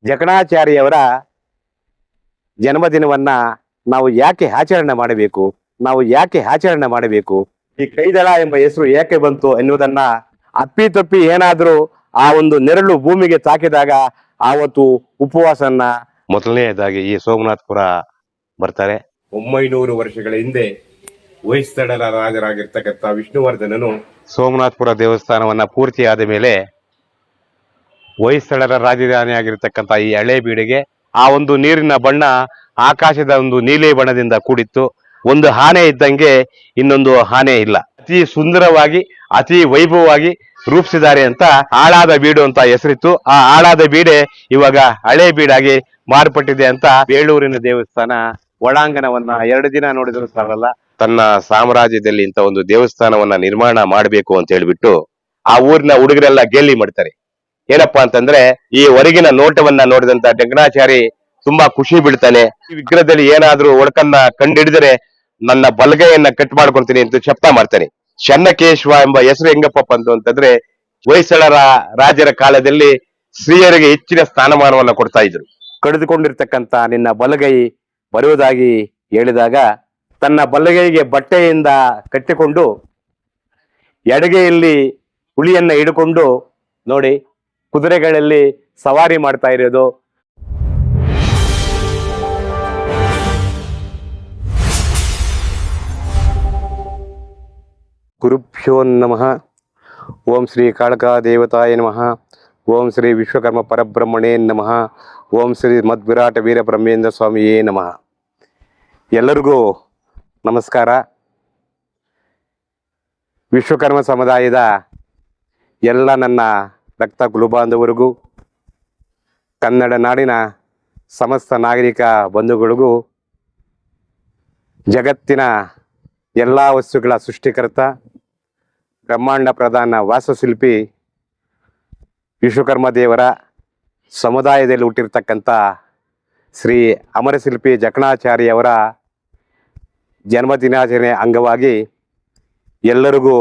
ಜಕಣಾಚಾರ್ಯವರ ಜನ್ಮದಿನವನ್ನ ನಾವು ಯಾಕೆ ಆಚರಣೆ ಮಾಡಬೇಕು, ಈ ಕೈದಳ ಎಂಬ ಹೆಸರು ಏಕೆ ಬಂತು ಎನ್ನುವುದನ್ನ ಅಪ್ಪಿತಪ್ಪಿ ಏನಾದ್ರೂ ಆ ಒಂದು ನೆರಳು ಭೂಮಿಗೆ ತಾಕಿದಾಗ ಆವತ್ತು ಉಪವಾಸನ್ನ ಮೊದಲನೆಯದಾಗಿ ಈ ಸೋಮನಾಥಪುರ ಬರ್ತಾರೆ. 900 ವರ್ಷಗಳ ಹಿಂದೆ ಹೊಯ್ಸಳರ ರಾಜರಾಗಿರ್ತಕ್ಕಂಥ ವಿಷ್ಣುವರ್ಧನನು ಸೋಮನಾಥಪುರ ದೇವಸ್ಥಾನವನ್ನ ಪೂರ್ತಿ ಆದ ಮೇಲೆ ಹೊಯ್ಸಳರ ರಾಜಧಾನಿ ಆಗಿರ್ತಕ್ಕಂಥ ಈ ಹಳೆ ಬೀಡಿಗೆ ಆ ಒಂದು ನೀರಿನ ಬಣ್ಣ ಆಕಾಶದ ಒಂದು ನೀಲಿ ಬಣ್ಣದಿಂದ ಕೂಡಿತ್ತು. ಒಂದು ಆನೆ ಇದ್ದಂಗೆ ಇನ್ನೊಂದು ಆನೆ ಇಲ್ಲ. ಅತಿ ಸುಂದರವಾಗಿ ಅತಿ ವೈಭವವಾಗಿ ರೂಪಿಸಿದ್ದಾರೆ ಅಂತ ಆಳಾದ ಬೀಡು ಅಂತ ಹೆಸರಿತ್ತು. ಆ ಆಳಾದ ಬೀಡೆ ಇವಾಗ ಹಳೆ ಬೀಡಾಗಿ ಮಾರ್ಪಟ್ಟಿದೆ ಅಂತ ಬೇಳೂರಿನ ದೇವಸ್ಥಾನ ಒಳಾಂಗಣವನ್ನ 2 ದಿನ ನೋಡಿದ್ರು ಸಾಲಲ್ಲ, ತನ್ನ ಸಾಮ್ರಾಜ್ಯದಲ್ಲಿ ಇಂತ ಒಂದು ದೇವಸ್ಥಾನವನ್ನ ನಿರ್ಮಾಣ ಮಾಡಬೇಕು ಅಂತ ಹೇಳ್ಬಿಟ್ಟು ಆ ಊರಿನ ಹುಡುಗರೆಲ್ಲ ಗೇಲಿ ಮಾಡ್ತಾರೆ. ಏನಪ್ಪಾ ಅಂತಂದ್ರೆ ಈ ಹೊರಗಿನ ನೋಟವನ್ನ ನೋಡಿದಂತ ಜಕಣಾಚಾರಿ ತುಂಬಾ ಖುಷಿ ಬೀಳ್ತಾನೆ. ಈ ವಿಗ್ರಹದಲ್ಲಿ ಏನಾದ್ರೂ ಒಡಕನ್ನ ಕಂಡಿಡಿದರೆ ನನ್ನ ಬಲಗೈಯನ್ನ ಕಟ್ ಮಾಡ್ಕೊಳ್ತೀನಿ ಅಂತ ಶಪಥ ಮಾಡ್ತಾನೆ. ಚೆನ್ನಕೇಶ್ವ ಎಂಬ ಹೆಸರು ಹೆಂಗಪ್ಪ ಬಂತು ಅಂತಂದ್ರೆ ಹೊಯ್ಸಳರ ರಾಜರ ಕಾಲದಲ್ಲಿ ಸ್ತ್ರೀಯರಿಗೆ ಹೆಚ್ಚಿನ ಸ್ಥಾನಮಾನವನ್ನ ಕೊಡ್ತಾ ಇದ್ರು. ಕಡಿದುಕೊಂಡಿರ್ತಕ್ಕಂತ ನಿನ್ನ ಬಲಗೈ ಬರುವುದಾಗಿ ಹೇಳಿದಾಗ ತನ್ನ ಬಲಗೈಗೆ ಬಟ್ಟೆಯಿಂದ ಕಟ್ಟಿಕೊಂಡು ಎಡಗೈಯಲ್ಲಿ ಹುಳಿಯನ್ನ ಹಿಡ್ಕೊಂಡು ನೋಡಿ ಕುದುರೆಗಳಲ್ಲಿ ಸವಾರಿ ಮಾಡ್ತಾ ಇರೋದು. ಗುರುಭ್ಯೋ ನಮಃ. ಓಂ ಶ್ರೀ ಕಾಳಕಾ ದೇವತಾಯ ನಮಃ. ಓಂ ಶ್ರೀ ವಿಶ್ವಕರ್ಮ ಪರಬ್ರಹ್ಮಣೇ ನಮಃ. ಓಂ ಶ್ರೀ ಮದ್ವಿರಾಟ ವೀರ ಬ್ರಹ್ಮೇಂದ್ರ ಸ್ವಾಮಿಯೇ ನಮಃ. ಎಲ್ಲರಿಗೂ ನಮಸ್ಕಾರ. ವಿಶ್ವಕರ್ಮ ಸಮುದಾಯದ ಎಲ್ಲ ನನ್ನ ರಕ್ತ ಕುಲಬಾಂಧವರಿಗೂ, ಕನ್ನಡ ನಾಡಿನ ಸಮಸ್ತ ನಾಗರಿಕ ಬಂಧುಗಳಿಗೂ, ಜಗತ್ತಿನ ಎಲ್ಲ ವಸ್ತುಗಳ ಸೃಷ್ಟಿಕರ್ತ ಬ್ರಹ್ಮಾಂಡ ಪ್ರಧಾನ ವಾಸ್ತುಶಿಲ್ಪಿ ವಿಶ್ವಕರ್ಮ ದೇವರ ಸಮುದಾಯದಲ್ಲಿ ಹುಟ್ಟಿರ್ತಕ್ಕಂಥ ಶ್ರೀ ಅಮರಶಿಲ್ಪಿ ಜಕಣಾಚಾರ್ಯವರ ಜನ್ಮದಿನಾಚರಣೆ ಅಂಗವಾಗಿ ಎಲ್ಲರಿಗೂ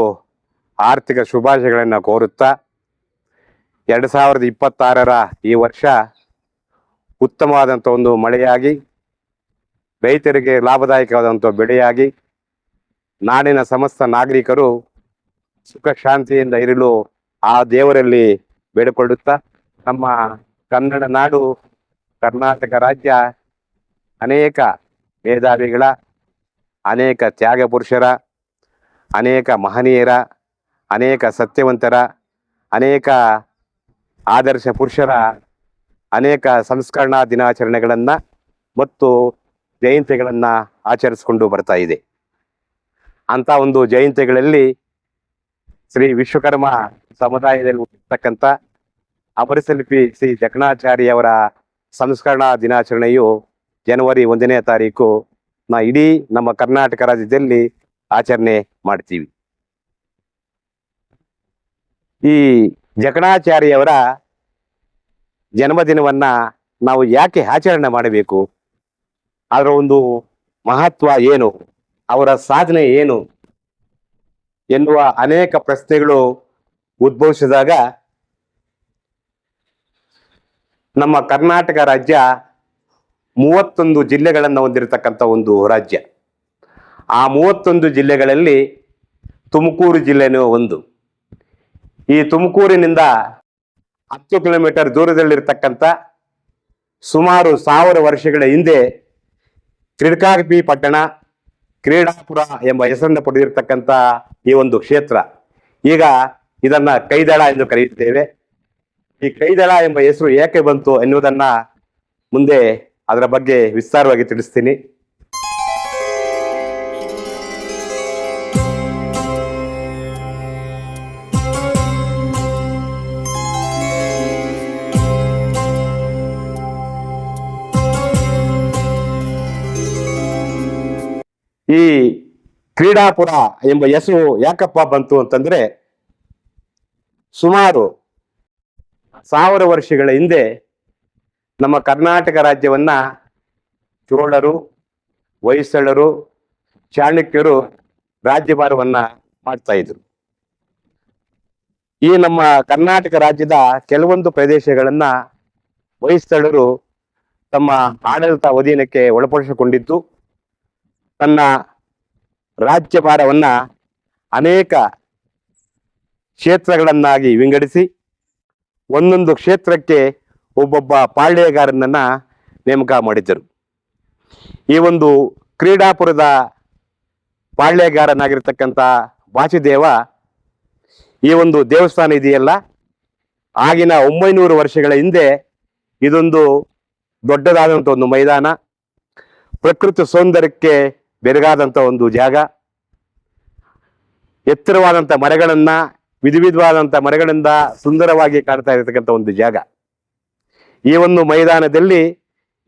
ಆರ್ಥಿಕ ಶುಭಾಶಯಗಳನ್ನು ಕೋರುತ್ತಾ 2026ರ ಈ ವರ್ಷ ಉತ್ತಮವಾದಂಥ ಒಂದು ಮಳೆಯಾಗಿ ರೈತರಿಗೆ ಲಾಭದಾಯಕವಾದಂಥ ಬೆಳೆಯಾಗಿ ನಾಡಿನ ಸಮಸ್ತ ನಾಗರಿಕರು ಸುಖ ಶಾಂತಿಯಿಂದ ಇರಲು ಆ ದೇವರಲ್ಲಿ ಬೇಡಿಕೊಳ್ಳುತ್ತಾ, ನಮ್ಮ ಕನ್ನಡ ನಾಡು ಕರ್ನಾಟಕ ರಾಜ್ಯ ಅನೇಕ ಮೇಧಾವಿಗಳ, ಅನೇಕ ತ್ಯಾಗ ಪುರುಷರ, ಅನೇಕ ಮಹನೀಯರ, ಅನೇಕ ಸತ್ಯವಂತರ, ಅನೇಕ ಆದರ್ಶ ಪುರುಷರ ಅನೇಕ ಸಂಸ್ಕರಣಾ ದಿನಾಚರಣೆಗಳನ್ನು ಮತ್ತು ಜಯಂತಿಗಳನ್ನು ಆಚರಿಸಿಕೊಂಡು ಬರ್ತಾ ಇದೆ. ಅಂತ ಒಂದು ಜಯಂತಿಗಳಲ್ಲಿ ಶ್ರೀ ವಿಶ್ವಕರ್ಮ ಸಮುದಾಯದಲ್ಲಿ ಹುಟ್ಟಿರ್ತಕ್ಕಂಥ ಅಮರಶಿಲ್ಪಿ ಶ್ರೀ ಜಕಣಾಚಾರ್ಯವರ ಸಂಸ್ಕರಣಾ ದಿನಾಚರಣೆಯು ಜನವರಿ 1ನೇ ತಾರೀಕು ಇಡೀ ನಮ್ಮ ಕರ್ನಾಟಕ ರಾಜ್ಯದಲ್ಲಿ ಆಚರಣೆ ಮಾಡ್ತೀವಿ. ಈ ಜಕಣಾಚಾರ್ಯವರ ಜನ್ಮದಿನವನ್ನ ನಾವು ಯಾಕೆ ಆಚರಣೆ ಮಾಡಬೇಕು, ಅದರ ಒಂದು ಮಹತ್ವ ಏನು, ಅವರ ಸಾಧನೆ ಏನು ಎನ್ನುವ ಅನೇಕ ಪ್ರಶ್ನೆಗಳು ಉದ್ಭವಿಸಿದಾಗ ನಮ್ಮ ಕರ್ನಾಟಕ ರಾಜ್ಯ 31 ಜಿಲ್ಲೆಗಳನ್ನು ಹೊಂದಿರತಕ್ಕಂಥ ಒಂದು ರಾಜ್ಯ. ಆ 31 ಜಿಲ್ಲೆಗಳಲ್ಲಿ ತುಮಕೂರು ಜಿಲ್ಲೆನೂ ಒಂದು. ಈ ತುಮಕೂರಿನಿಂದ 10 ಕಿಲೋಮೀಟರ್ ದೂರದಲ್ಲಿರ್ತಕ್ಕಂಥ ಸುಮಾರು 1000 ವರ್ಷಗಳ ಹಿಂದೆ ಕ್ರೀಡಾಪಿ ಪಟ್ಟಣ, ಕ್ರೀಡಾಪುರ ಎಂಬ ಹೆಸರನ್ನು ಪಡೆದಿರ್ತಕ್ಕಂಥ ಈ ಒಂದು ಕ್ಷೇತ್ರ, ಈಗ ಇದನ್ನ ಕೈದಳ ಎಂದು ಕರೆಯುತ್ತೇವೆ. ಈ ಕೈದಳ ಎಂಬ ಹೆಸರು ಏಕೆ ಬಂತು ಎನ್ನುವುದನ್ನ ಮುಂದೆ ಅದರ ಬಗ್ಗೆ ವಿಸ್ತಾರವಾಗಿ ತಿಳಿಸ್ತೀನಿ. ಈ ಕ್ರೀಡಾಪುರ ಎಂಬ ಹೆಸರು ಯಾಕಪ್ಪ ಬಂತು ಅಂತಂದ್ರೆ, ಸುಮಾರು 1000 ವರ್ಷಗಳ ಹಿಂದೆ ನಮ್ಮ ಕರ್ನಾಟಕ ರಾಜ್ಯವನ್ನ ಚೋಳರು, ಹೊಯ್ಸಳರು, ಚಾಣಕ್ಯರು ರಾಜ್ಯಭಾರವನ್ನ ಮಾಡ್ತಾ ಇದ್ರು. ಈ ನಮ್ಮ ಕರ್ನಾಟಕ ರಾಜ್ಯದ ಕೆಲವೊಂದು ಪ್ರದೇಶಗಳನ್ನ ಹೊಯ್ಸಳರು ತಮ್ಮ ಆಡಳಿತ ಅಧೀನಕ್ಕೆ ಒಳಪಡಿಸಿಕೊಂಡಿದ್ದು ತನ್ನ ರಾಜ್ಯಭಾರವನ್ನ ಅನೇಕ ಕ್ಷೇತ್ರಗಳನ್ನಾಗಿ ವಿಂಗಡಿಸಿ ಒಂದೊಂದು ಕ್ಷೇತ್ರಕ್ಕೆ ಒಬ್ಬೊಬ್ಬ ಪಾಳ್ಯಗಾರನನ್ನ ನೇಮಕ ಮಾಡಿದ್ದರು. ಈ ಒಂದು ಕ್ರೀಡಾಪುರದ ಪಾಳ್ಯಗಾರನಾಗಿರ್ತಕ್ಕಂಥ ವಾಸುದೇವ ಈ ಒಂದು ದೇವಸ್ಥಾನ ಇದೆಯಲ್ಲ, ಆಗಿನ 900 ವರ್ಷಗಳ ಹಿಂದೆ ಇದೊಂದು ದೊಡ್ಡದಾದಂಥ ಒಂದು ಮೈದಾನ, ಪ್ರಕೃತಿ ಸೌಂದರ್ಯಕ್ಕೆ ಬೆರಗಾದಂಥ ಒಂದು ಜಾಗ, ಎತ್ತರವಾದಂಥ ಮರಗಳನ್ನ ವಿಧವಾದಂಥ ಮರಗಳಿಂದ ಸುಂದರವಾಗಿ ಕಾಣ್ತಾ ಇರತಕ್ಕಂಥ ಒಂದು ಜಾಗ. ಈ ಒಂದು ಮೈದಾನದಲ್ಲಿ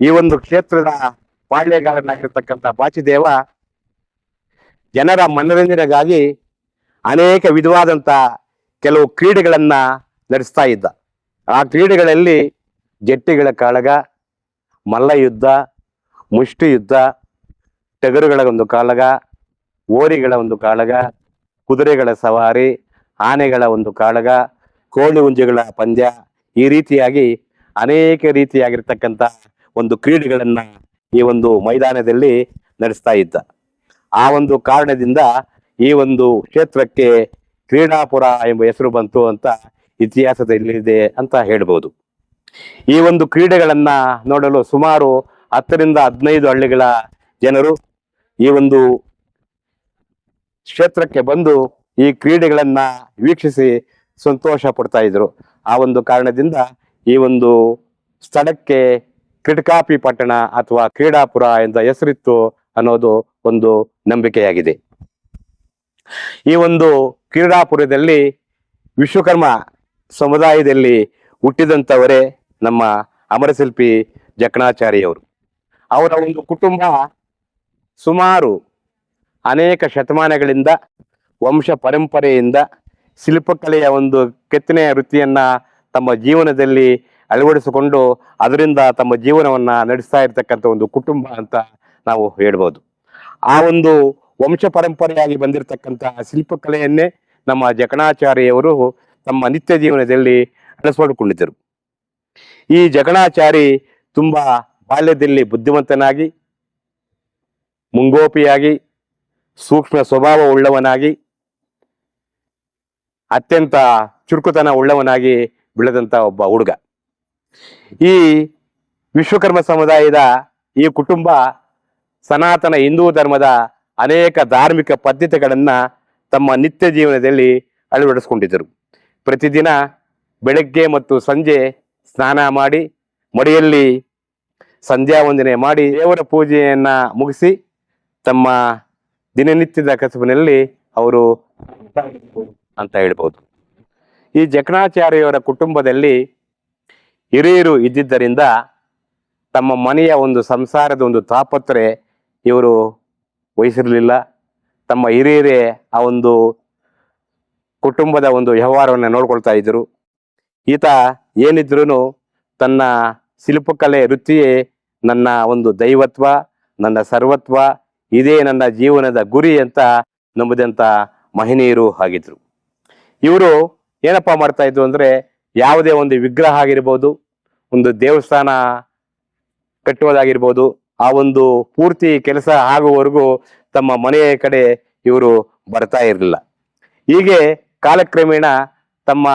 ಈ ಒಂದು ಕ್ಷೇತ್ರದ ಪಾಳ್ಯಗಾರನಾಗಿರ್ತಕ್ಕಂಥ ವಾಸುದೇವ ಜನರ ಮನರಂಜನೆಗಾಗಿ ಅನೇಕ ವಿಧವಾದಂಥ ಕೆಲವು ಕ್ರೀಡೆಗಳನ್ನ ನಡೆಸ್ತಾ ಇದ್ದ. ಆ ಕ್ರೀಡೆಗಳಲ್ಲಿ ಜಟ್ಟಿಗಳ ಕಾಳಗ, ಮಲ್ಲಯುದ್ಧ, ಮುಷ್ಟಿ ಯುದ್ಧ, ಟಗರುಗಳ ಒಂದು ಕಾಳಗ, ಓರಿಗಳ ಒಂದು ಕಾಳಗ, ಕುದುರೆಗಳ ಸವಾರಿ, ಆನೆಗಳ ಒಂದು ಕಾಳಗ, ಕೋಳಿ ಹುಂಜಗಳ ಪಂದ್ಯ, ಈ ರೀತಿಯಾಗಿ ಅನೇಕ ರೀತಿಯಾಗಿರ್ತಕ್ಕಂಥ ಒಂದು ಕ್ರೀಡೆಗಳನ್ನ ಈ ಒಂದು ಮೈದಾನದಲ್ಲಿ ನಡೆಸ್ತಾ ಇದ್ದ. ಆ ಒಂದು ಕಾರಣದಿಂದ ಈ ಒಂದು ಕ್ಷೇತ್ರಕ್ಕೆ ಕ್ರೀಡಾಪುರ ಎಂಬ ಹೆಸರು ಬಂತು ಅಂತ ಇತಿಹಾಸದಲ್ಲಿದೆ ಅಂತ ಹೇಳ್ಬೋದು. ಈ ಒಂದು ಕ್ರೀಡೆಗಳನ್ನ ನೋಡಲು ಸುಮಾರು 10 ರಿಂದ 15 ಹಳ್ಳಿಗಳ ಜನರು ಈ ಒಂದು ಕ್ಷೇತ್ರಕ್ಕೆ ಬಂದು ಈ ಕ್ರೀಡೆಗಳನ್ನ ವೀಕ್ಷಿಸಿ ಸಂತೋಷ ಪಡ್ತಾ ಇದ್ರು. ಆ ಒಂದು ಕಾರಣದಿಂದ ಈ ಒಂದು ಸ್ಥಳಕ್ಕೆ ಕ್ರಿಟಕಾಪಿ ಪಟ್ಟಣ ಅಥವಾ ಕ್ರೀಡಾಪುರ ಎಂದ ಹೆಸರಿತ್ತು ಅನ್ನೋದು ಒಂದು ನಂಬಿಕೆಯಾಗಿದೆ. ಈ ಒಂದು ಕ್ರೀಡಾಪುರದಲ್ಲಿ ವಿಶ್ವಕರ್ಮ ಸಮುದಾಯದಲ್ಲಿ ಹುಟ್ಟಿದಂಥವರೇ ನಮ್ಮ ಅಮರಶಿಲ್ಪಿ ಜಕಣಾಚಾರ್ಯವರು. ಅವರ ಒಂದು ಕುಟುಂಬ ಸುಮಾರು ಅನೇಕ ಶತಮಾನಗಳಿಂದ ವಂಶ ಪರಂಪರೆಯಿಂದ ಶಿಲ್ಪಕಲೆಯ ಒಂದು ಕೆತ್ತನೆಯ ವೃತ್ತಿಯನ್ನ ತಮ್ಮ ಜೀವನದಲ್ಲಿ ಅಳವಡಿಸಿಕೊಂಡು ಅದರಿಂದ ತಮ್ಮ ಜೀವನವನ್ನ ನಡೆಸ್ತಾ ಇರ್ತಕ್ಕಂಥ ಒಂದು ಕುಟುಂಬ ಅಂತ ನಾವು ಹೇಳ್ಬೋದು. ಆ ಒಂದು ವಂಶ ಪರಂಪರೆಯಾಗಿ ಬಂದಿರತಕ್ಕಂತಹ ಶಿಲ್ಪಕಲೆಯನ್ನೇ ನಮ್ಮ ಜಕಣಾಚಾರ್ಯವರು ತಮ್ಮ ನಿತ್ಯ ಜೀವನದಲ್ಲಿ ಅಳವಡಿಸಿಕೊಂಡಿದ್ದರು. ಈ ಜಕಣಾಚಾರಿ ತುಂಬಾ ಬಾಲ್ಯದಲ್ಲಿ ಬುದ್ಧಿವಂತನಾಗಿ, ಮುಂಗೋಪಿಯಾಗಿ, ಸೂಕ್ಷ್ಮ ಸ್ವಭಾವ ಉಳ್ಳವನಾಗಿ, ಅತ್ಯಂತ ಚುರುಕುತನ ಉಳ್ಳವನಾಗಿ ಬೆಳೆದಂತ ಒಬ್ಬ ಹುಡುಗ. ಈ ವಿಶ್ವಕರ್ಮ ಸಮುದಾಯದ ಈ ಕುಟುಂಬ ಸನಾತನ ಹಿಂದೂ ಧರ್ಮದ ಅನೇಕ ಧಾರ್ಮಿಕ ಪದ್ಧತಿಗಳನ್ನ ತಮ್ಮ ನಿತ್ಯ ಜೀವನದಲ್ಲಿ ಅಳವಡಿಸಿಕೊಂಡಿದ್ದರು. ಪ್ರತಿದಿನ ಬೆಳಗ್ಗೆ ಮತ್ತು ಸಂಜೆ ಸ್ನಾನ ಮಾಡಿ ಮಡಿಯಲ್ಲಿ ಸಂಧ್ಯಾ ವಂದನೆ ಮಾಡಿ ದೇವರ ಪೂಜೆಯನ್ನ ಮುಗಿಸಿ ತಮ್ಮ ದಿನನಿತ್ಯದ ಕಸುಬಿನಲ್ಲಿ ಅವರು ಅಂತ ಹೇಳ್ಬೋದು. ಈ ಜಕಣಾಚಾರ್ಯವರ ಕುಟುಂಬದಲ್ಲಿ ಹಿರಿಯರು ಇದ್ದಿದ್ದರಿಂದ ತಮ್ಮ ಮನೆಯ ಒಂದು ಸಂಸಾರದ ಒಂದು ತಾಪತ್ರೆ ಇವರು ವಹಿಸಿರಲಿಲ್ಲ. ತಮ್ಮ ಹಿರಿಯರೇ ಆ ಒಂದು ಕುಟುಂಬದ ಒಂದು ವ್ಯವಹಾರವನ್ನು ನೋಡ್ಕೊಳ್ತಾ ಇದ್ರು. ಈತ ಏನಿದ್ರು ತನ್ನ ಶಿಲ್ಪಕಲೆ ವೃತ್ತಿಯೇ ನನ್ನ ಒಂದು ದೈವತ್ವ, ನನ್ನ ಸರ್ವತ್ವ, ಇದೇ ನನ್ನ ಜೀವನದ ಗುರಿ ಅಂತ ನಂಬಿದಂತ ಮಹನೀಯರು ಆಗಿದ್ರು. ಇವರು ಏನಪ್ಪಾ ಮಾಡ್ತಾ ಇದ್ರು ಅಂದ್ರೆ, ಯಾವುದೇ ಒಂದು ವಿಗ್ರಹ ಆಗಿರ್ಬೋದು, ಒಂದು ದೇವಸ್ಥಾನ ಕಟ್ಟುವುದಾಗಿರ್ಬೋದು, ಆ ಒಂದು ಪೂರ್ತಿ ಕೆಲಸ ಆಗುವವರೆಗೂ ತಮ್ಮ ಮನೆಯ ಕಡೆ ಇವರು ಬರ್ತಾ ಇರಲಿಲ್ಲ. ಹೀಗೆ ಕಾಲಕ್ರಮೇಣ ತಮ್ಮ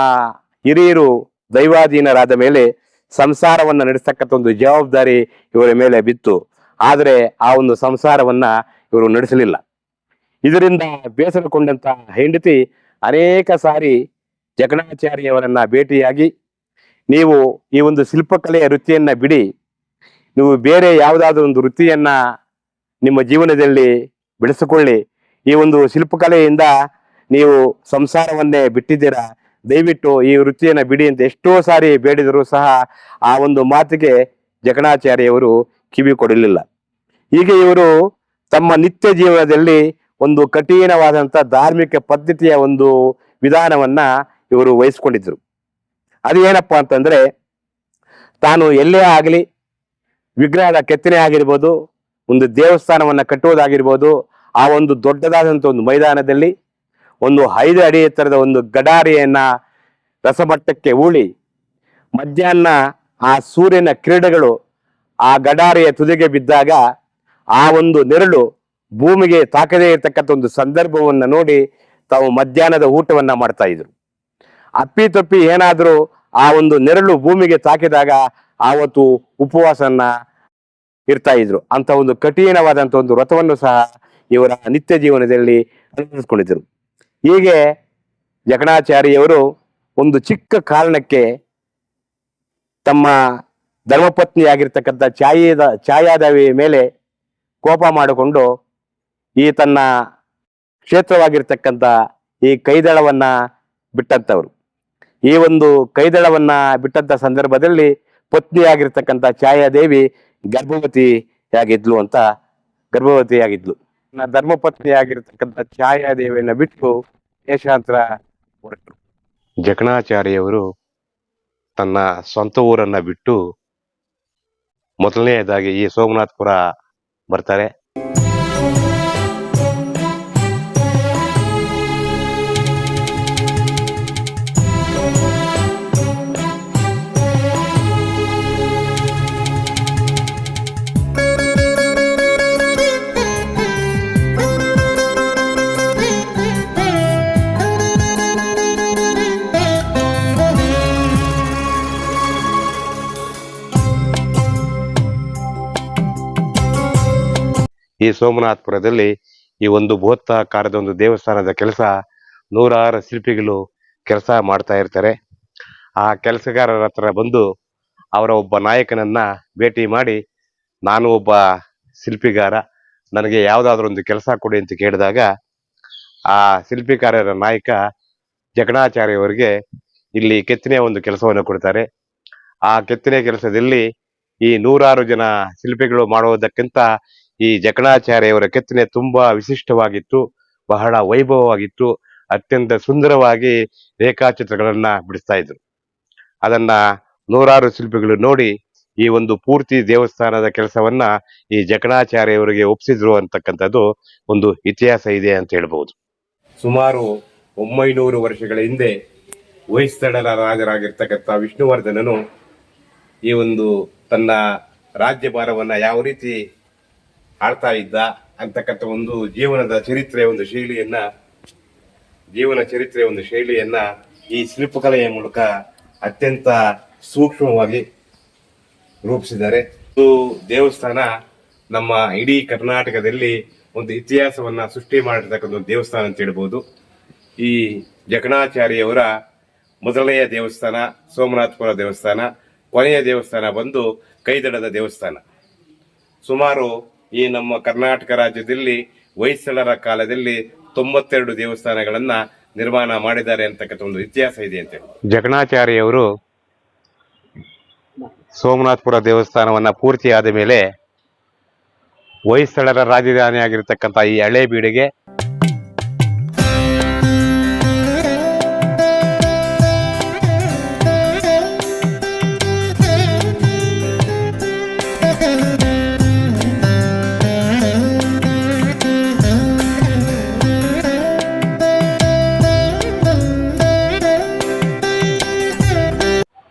ಹಿರಿಯರು ದೈವಾಧೀನರಾದ ಮೇಲೆ ಸಂಸಾರವನ್ನ ನಡೆಸ್ತಕ್ಕಂಥ ಒಂದು ಜವಾಬ್ದಾರಿ ಇವರ ಮೇಲೆ ಬಿತ್ತು. ಆದರೆ ಆ ಒಂದು ಸಂಸಾರವನ್ನ ಇವರು ನಡೆಸಲಿಲ್ಲ. ಇದರಿಂದ ಬೇಸರಗೊಂಡಂತ ಹೆಂಡತಿ ಅನೇಕ ಸಾರಿ ಜಕಣಾಚಾರ್ಯವರನ್ನ ಭೇಟಿಯಾಗಿ, ನೀವು ಈ ಒಂದು ಶಿಲ್ಪಕಲೆಯ ವೃತ್ತಿಯನ್ನ ಬಿಡಿ, ನೀವು ಬೇರೆ ಯಾವುದಾದ್ರೂ ಒಂದು ವೃತ್ತಿಯನ್ನ ನಿಮ್ಮ ಜೀವನದಲ್ಲಿ ಬೆಳೆಸಿಕೊಳ್ಳಿ, ಈ ಒಂದು ಶಿಲ್ಪಕಲೆಯಿಂದ ನೀವು ಸಂಸಾರವನ್ನೇ ಬಿಟ್ಟಿದ್ದೀರಾ, ದಯವಿಟ್ಟು ಈ ವೃತ್ತಿಯನ್ನ ಬಿಡಿ ಅಂತ ಎಷ್ಟೋ ಸಾರಿ ಬೇಡಿದರೂ ಸಹ ಆ ಒಂದು ಮಾತಿಗೆ ಜಕಣಾಚಾರ್ಯವರು ಕಿವಿ ಕೊಡಲಿಲ್ಲ. ಹೀಗೆ ಇವರು ತಮ್ಮ ನಿತ್ಯ ಜೀವನದಲ್ಲಿ ಒಂದು ಕಠಿಣವಾದಂಥ ಧಾರ್ಮಿಕ ಪದ್ಧತಿಯ ಒಂದು ವಿಧಾನವನ್ನ ಇವರು ವಹಿಸ್ಕೊಂಡಿದ್ರು. ಅದು ಏನಪ್ಪಾ ಅಂತಂದ್ರೆ, ತಾನು ಎಲ್ಲೇ ಆಗಲಿ ವಿಗ್ರಹದ ಕೆತ್ತನೆ ಆಗಿರ್ಬೋದು, ಒಂದು ದೇವಸ್ಥಾನವನ್ನ ಕಟ್ಟುವುದಾಗಿರ್ಬೋದು, ಆ ಒಂದು ದೊಡ್ಡದಾದಂಥ ಒಂದು ಮೈದಾನದಲ್ಲಿ ಒಂದು 5 ಅಡಿ ಎತ್ತರದ ಒಂದು ಗಡಾರಿಯನ್ನ ರಸಮಟ್ಟಕ್ಕೆ ಹೂಳಿ ಮಧ್ಯಾಹ್ನ ಆ ಸೂರ್ಯನ ಕಿರಣಗಳು ಆ ಗಡಾರಿಯ ತುದಿಗೆ ಬಿದ್ದಾಗ ಆ ಒಂದು ನೆರಳು ಭೂಮಿಗೆ ತಾಕದೇ ಇರತಕ್ಕಂಥ ಒಂದು ಸಂದರ್ಭವನ್ನ ನೋಡಿ ತಾವು ಮಧ್ಯಾಹ್ನದ ಊಟವನ್ನ ಮಾಡ್ತಾ ಇದ್ರು. ಅಪ್ಪಿತಪ್ಪಿ ಏನಾದ್ರೂ ಆ ಒಂದು ನೆರಳು ಭೂಮಿಗೆ ತಾಕಿದಾಗ ಆವತ್ತು ಉಪವಾಸನ್ನ ಇರ್ತಾ ಇದ್ರು. ಅಂತ ಒಂದು ಕಠಿಣವಾದಂತ ಒಂದು ವ್ರತವನ್ನು ಸಹ ಇವರ ನಿತ್ಯ ಜೀವನದಲ್ಲಿ ಅನುಸರಿಸಿಕೊಂಡಿದ್ರು. ಹೀಗೆ ಜಕಣಾಚಾರ್ಯವರು ಒಂದು ಚಿಕ್ಕ ಕಾರಣಕ್ಕೆ ತಮ್ಮ ಧರ್ಮಪತ್ನಿಯಾಗಿರ್ತಕ್ಕಂಥ ಛಾಯಾದೇವಿ ಮೇಲೆ ಕೋಪ ಮಾಡಿಕೊಂಡು ಈ ತನ್ನ ಕ್ಷೇತ್ರವಾಗಿರ್ತಕ್ಕಂಥ ಈ ಕೈದಳವನ್ನ ಬಿಟ್ಟಂತವ್ರು. ಈ ಒಂದು ಕೈದಳವನ್ನ ಬಿಟ್ಟಂತ ಸಂದರ್ಭದಲ್ಲಿ ಪತ್ನಿಯಾಗಿರ್ತಕ್ಕಂಥ ಛಾಯಾದೇವಿ ಗರ್ಭವತಿಯಾಗಿದ್ಲು. ಧರ್ಮಪತ್ನಿಯಾಗಿರ್ತಕ್ಕಂಥ ಛಾಯಾದೇವಿಯನ್ನ ಬಿಟ್ಟು ದೇಶಾಂತರ ಹೊರಟರು. ಜಕಣಾಚಾರ್ಯವರು ತನ್ನ ಸ್ವಂತ ಊರನ್ನ ಬಿಟ್ಟು ಮೊದಲನೆಯದಾಗಿ ಈ ಸೋಮನಾಥಪುರ ಬರ್ತಾರೆ. ಈ ಸೋಮನಾಥಪುರದಲ್ಲಿ ಈ ಒಂದು ಬೃಹತ್ತಾಕಾರದ ಒಂದು ದೇವಸ್ಥಾನದ ಕೆಲಸ ನೂರಾರು ಶಿಲ್ಪಿಗಳು ಕೆಲಸ ಮಾಡ್ತಾ ಇರ್ತಾರೆ. ಆ ಕೆಲಸಗಾರರ ಹತ್ರ ಬಂದು ಅವರ ಒಬ್ಬ ನಾಯಕನನ್ನ ಭೇಟಿ ಮಾಡಿ, ನಾನು ಒಬ್ಬ ಶಿಲ್ಪಿಗಾರ, ನನಗೆ ಯಾವುದಾದ್ರೂ ಒಂದು ಕೆಲಸ ಕೊಡಿ ಅಂತ ಕೇಳಿದಾಗ ಆ ಶಿಲ್ಪಿಕಾರರ ನಾಯಕ ಜಕಣಾಚಾರ್ಯವರಿಗೆ ಇಲ್ಲಿ ಕೆತ್ತನೆಯ ಒಂದು ಕೆಲಸವನ್ನು ಕೊಡ್ತಾರೆ. ಆ ಕೆತ್ತನೆ ಕೆಲಸದಲ್ಲಿ ಈ ನೂರಾರು ಜನ ಶಿಲ್ಪಿಗಳು ಮಾಡುವುದಕ್ಕಿಂತ ಈ ಜಕಣಾಚಾರ್ಯವರ ಕೆತ್ತನೆ ತುಂಬಾ ವಿಶಿಷ್ಟವಾಗಿತ್ತು, ಬಹಳ ವೈಭವವಾಗಿತ್ತು, ಅತ್ಯಂತ ಸುಂದರವಾಗಿ ರೇಖಾಚಿತ್ರಗಳನ್ನ ಬಿಡಿಸ್ತಾ ಇದ್ರು. ಅದನ್ನ ನೂರಾರು ಶಿಲ್ಪಿಗಳು ನೋಡಿ ಈ ಒಂದು ಪೂರ್ತಿ ದೇವಸ್ಥಾನದ ಕೆಲಸವನ್ನ ಈ ಜಕಣಾಚಾರ್ಯವರಿಗೆ ಒಪ್ಪಿಸಿದ್ರು ಅಂತಕ್ಕಂಥದ್ದು ಒಂದು ಇತಿಹಾಸ ಇದೆ ಅಂತ ಹೇಳ್ಬಹುದು. ಸುಮಾರು 900 ವರ್ಷಗಳ ಹಿಂದೆ ಹೊಯ್ಸಳರ ರಾಜರಾಗಿರ್ತಕ್ಕಂಥ ವಿಷ್ಣುವರ್ಧನನು ಈ ಒಂದು ತನ್ನ ರಾಜ್ಯಭಾರವನ್ನ ಯಾವ ರೀತಿ ಆಳ್ತಾ ಇದ್ದ ಅಂತಕ್ಕಂಥ ಒಂದು ಜೀವನ ಚರಿತ್ರೆಯ ಒಂದು ಶೈಲಿಯನ್ನ ಈ ಶಿಲ್ಪಕಲೆಯ ಮೂಲಕ ಅತ್ಯಂತ ಸೂಕ್ಷ್ಮವಾಗಿ ರೂಪಿಸಿದ್ದಾರೆ. ಇದು ದೇವಸ್ಥಾನ ನಮ್ಮ ಇಡೀ ಕರ್ನಾಟಕದಲ್ಲಿ ಒಂದು ಇತಿಹಾಸವನ್ನ ಸೃಷ್ಟಿ ಮಾಡಿರ್ತಕ್ಕಂಥ ಒಂದು ದೇವಸ್ಥಾನ ಅಂತ ಹೇಳ್ಬೋದು. ಈ ಜಕಣಾಚಾರ್ಯವರ ಮೊದಲನೆಯ ದೇವಸ್ಥಾನ ಸೋಮನಾಥಪುರ ದೇವಸ್ಥಾನ, ಕೊನೆಯ ದೇವಸ್ಥಾನ ಬಂದು ಕೈದಳದ ದೇವಸ್ಥಾನ. ಸುಮಾರು ಈ ನಮ್ಮ ಕರ್ನಾಟಕ ರಾಜ್ಯದಲ್ಲಿ ಹೊಯ್ಸಳರ ಕಾಲದಲ್ಲಿ 92 ದೇವಸ್ಥಾನಗಳನ್ನ ನಿರ್ಮಾಣ ಮಾಡಿದ್ದಾರೆ ಅಂತಕ್ಕಂಥ ಒಂದು ಇತಿಹಾಸ ಇದೆ ಅಂತ ಹೇಳಿ. ಜಕಣಾಚಾರ್ಯವರು ಸೋಮನಾಥಪುರ ದೇವಸ್ಥಾನವನ್ನ ಪೂರ್ತಿ ಆದ ಮೇಲೆ ಹೊಯ್ಸಳರ ರಾಜಧಾನಿ ಆಗಿರತಕ್ಕಂಥ ಈ ಹಳೇಬೀಡಿಗೆ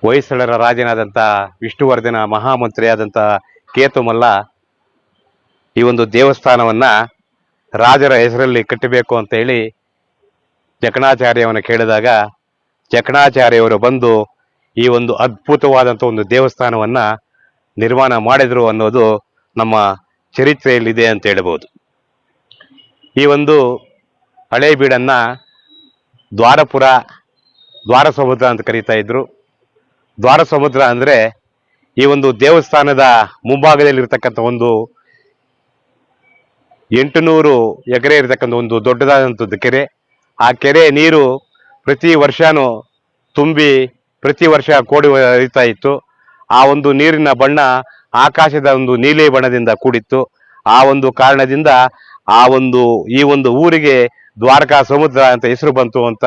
ಹೊಯ್ಸಳರ ರಾಜನಾದಂಥ ವಿಷ್ಣುವರ್ಧನ ಮಹಾಮಂತ್ರಿಯಾದಂಥ ಕೇತುಮಲ್ಲ ಈ ಒಂದು ದೇವಸ್ಥಾನವನ್ನ ರಾಜರ ಹೆಸರಲ್ಲಿ ಕಟ್ಟಬೇಕು ಅಂತ ಹೇಳಿ ಜಕಣಾಚಾರ್ಯವನ್ನು ಕೇಳಿದಾಗ ಜಕಣಾಚಾರ್ಯವರು ಬಂದು ಈ ಒಂದು ಅದ್ಭುತವಾದಂಥ ಒಂದು ದೇವಸ್ಥಾನವನ್ನ ನಿರ್ಮಾಣ ಮಾಡಿದ್ರು ಅನ್ನೋದು ನಮ್ಮ ಚರಿತ್ರೆಯಲ್ಲಿದೆ ಅಂತ ಹೇಳ್ಬೋದು. ಈ ಒಂದು ಹಳೇಬೀಡನ್ನ ದ್ವಾರ ಸಮುದ್ರ ಅಂತ ಕರೀತಾ ಇದ್ರು. ದ್ವಾರ ಸಮುದ್ರ ಅಂದ್ರೆ ಈ ಒಂದು ದೇವಸ್ಥಾನದ ಮುಂಭಾಗದಲ್ಲಿರ್ತಕ್ಕಂಥ ಒಂದು 800 ಎಕರೆ ಇರತಕ್ಕಂಥ ಒಂದು ದೊಡ್ಡದಾದಂಥದ್ದು ಕೆರೆ. ಆ ಕೆರೆ ನೀರು ಪ್ರತಿ ವರ್ಷನೂ ತುಂಬಿ ಪ್ರತಿ ವರ್ಷ ಕೋಡಿ ಹರಿತಾ ಇತ್ತು. ಆ ಒಂದು ನೀರಿನ ಬಣ್ಣ ಆಕಾಶದ ಒಂದು ನೀಲಿ ಬಣ್ಣದಿಂದ ಕೂಡಿತ್ತು. ಆ ಒಂದು ಕಾರಣದಿಂದ ಈ ಒಂದು ಊರಿಗೆ ದ್ವಾರಕಾ ಸಮುದ್ರ ಅಂತ ಹೆಸರು ಬಂತು ಅಂತ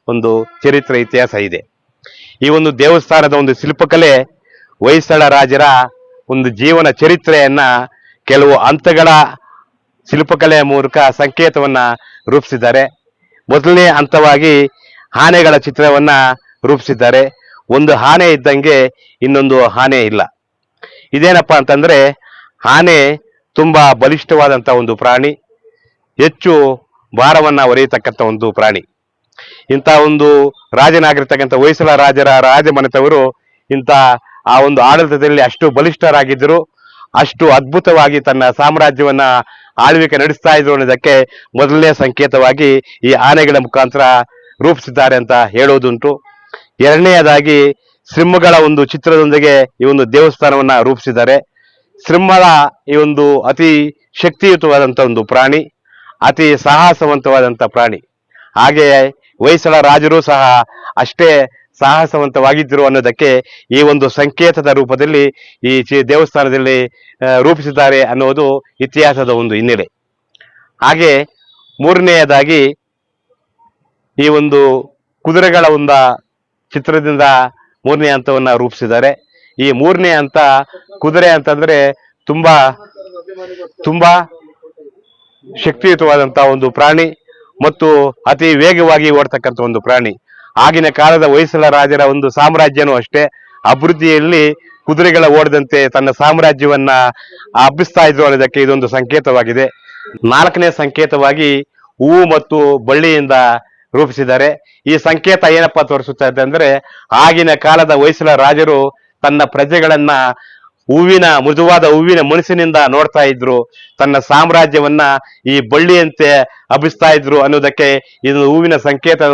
ಒಂದು ಚರಿತ್ರೆ ಇತಿಹಾಸ ಇದೆ. ಈ ಒಂದು ದೇವಸ್ಥಾನದ ಒಂದು ಶಿಲ್ಪಕಲೆ ಹೊಯ್ಸಳ ರಾಜರ ಒಂದು ಜೀವನ ಚರಿತ್ರೆಯನ್ನ ಕೆಲವು ಹಂತಗಳ ಶಿಲ್ಪಕಲೆಯ ಮೂಲಕ ಸಂಕೇತವನ್ನ ರೂಪಿಸಿದ್ದಾರೆ. ಮೊದಲನೇ ಹಂತವಾಗಿ ಆನೆಗಳ ಚಿತ್ರವನ್ನ ರೂಪಿಸಿದ್ದಾರೆ. ಒಂದು ಆನೆ ಇದ್ದಂಗೆ ಇನ್ನೊಂದು ಆನೆ ಇಲ್ಲ. ಇದೇನಪ್ಪಾ ಅಂತಂದ್ರೆ ಆನೆ ತುಂಬಾ ಬಲಿಷ್ಠವಾದಂತ ಒಂದು ಪ್ರಾಣಿ, ಹೆಚ್ಚು ಭಾರವನ್ನ ಹೊರೆಯತಕ್ಕಂಥ ಒಂದು ಪ್ರಾಣಿ. ಇಂಥ ಒಂದು ರಾಜನಾಗಿರ್ತಕ್ಕಂಥ ಹೊಯ್ಸಳ ರಾಜರ ರಾಜಮನೆತವರು ಇಂಥ ಆ ಒಂದು ಆಡಳಿತದಲ್ಲಿ ಅಷ್ಟು ಬಲಿಷ್ಠರಾಗಿದ್ದರು, ಅಷ್ಟು ಅದ್ಭುತವಾಗಿ ತನ್ನ ಸಾಮ್ರಾಜ್ಯವನ್ನ ಆಳ್ವಿಕೆ ನಡೆಸ್ತಾ ಇದ್ರು ಅನ್ನೋದಕ್ಕೆ ಮೊದಲನೇ ಸಂಕೇತವಾಗಿ ಈ ಆನೆಗಳ ಮುಖಾಂತರ ರೂಪಿಸಿದ್ದಾರೆ ಅಂತ ಹೇಳುವುದುಂಟು. ಎರಡನೆಯದಾಗಿ ಸಿಂಹಗಳ ಒಂದು ಚಿತ್ರದೊಂದಿಗೆ ಈ ಒಂದು ದೇವಸ್ಥಾನವನ್ನ ರೂಪಿಸಿದ್ದಾರೆ. ಸಿಂಹದ ಈ ಒಂದು ಅತಿ ಶಕ್ತಿಯುತವಾದಂತ ಒಂದು ಪ್ರಾಣಿ, ಅತಿ ಸಾಹಸವಂತವಾದಂತ ಪ್ರಾಣಿ. ಹಾಗೆಯೇ ಹೊಯ್ಸಳ ರಾಜರು ಸಹ ಅಷ್ಟೇ ಸಾಹಸವಂತವಾಗಿದ್ದರು ಅನ್ನೋದಕ್ಕೆ ಈ ಒಂದು ಸಂಕೇತದ ರೂಪದಲ್ಲಿ ಈ ದೇವಸ್ಥಾನದಲ್ಲಿ ರೂಪಿಸಿದ್ದಾರೆ ಅನ್ನೋದು ಇತಿಹಾಸದ ಒಂದು ಹಿನ್ನೆಲೆ. ಹಾಗೆ ಮೂರನೆಯದಾಗಿ ಈ ಒಂದು ಕುದುರೆಗಳ ಒಂದು ಚಿತ್ರದಿಂದ ಮೂರನೇ ಹಂತವನ್ನ ರೂಪಿಸಿದ್ದಾರೆ. ಈ ಮೂರನೇ ಹಂತ ಕುದುರೆ ಅಂತಂದ್ರೆ ತುಂಬಾ ತುಂಬಾ ಶಕ್ತಿಯುತವಾದಂತಹ ಒಂದು ಪ್ರಾಣಿ ಮತ್ತು ಅತಿ ವೇಗವಾಗಿ ಓಡ್ತಕ್ಕಂಥ ಒಂದು ಪ್ರಾಣಿ. ಆಗಿನ ಕಾಲದ ಹೊಯ್ಸಳ ರಾಜರ ಒಂದು ಸಾಮ್ರಾಜ್ಯನೂ ಅಷ್ಟೇ ಅಭಿವೃದ್ಧಿಯಲ್ಲಿ ಕುದುರೆಗಳ ಓಡದಂತೆ ತನ್ನ ಸಾಮ್ರಾಜ್ಯವನ್ನ ಹಬ್ಬಿಸ್ತಾ ಇದ್ರು ಅನ್ನೋದಕ್ಕೆ ಇದೊಂದು ಸಂಕೇತವಾಗಿದೆ. ನಾಲ್ಕನೇ ಸಂಕೇತವಾಗಿ ಹೂವು ಮತ್ತು ಬಳ್ಳಿಯಿಂದ ರೂಪಿಸಿದ್ದಾರೆ. ಈ ಸಂಕೇತ ಏನಪ್ಪಾ ತೋರಿಸುತ್ತಾ ಇದೆ ಅಂದ್ರೆ ಆಗಿನ ಕಾಲದ ಹೊಯ್ಸಳ ರಾಜರು ತನ್ನ ಪ್ರಜೆಗಳನ್ನ ಮೃದುವಾದ ಹೂವಿನ ಮನಸ್ಸಿನಿಂದ ನೋಡ್ತಾ ಇದ್ರು, ತನ್ನ ಸಾಮ್ರಾಜ್ಯವನ್ನ ಈ ಬಳ್ಳಿಯಂತೆ ಹಬ್ಬಿಸ್ತಾ ಇದ್ರು ಅನ್ನೋದಕ್ಕೆ ಇದು ಹೂವಿನ ಸಂಕೇತದ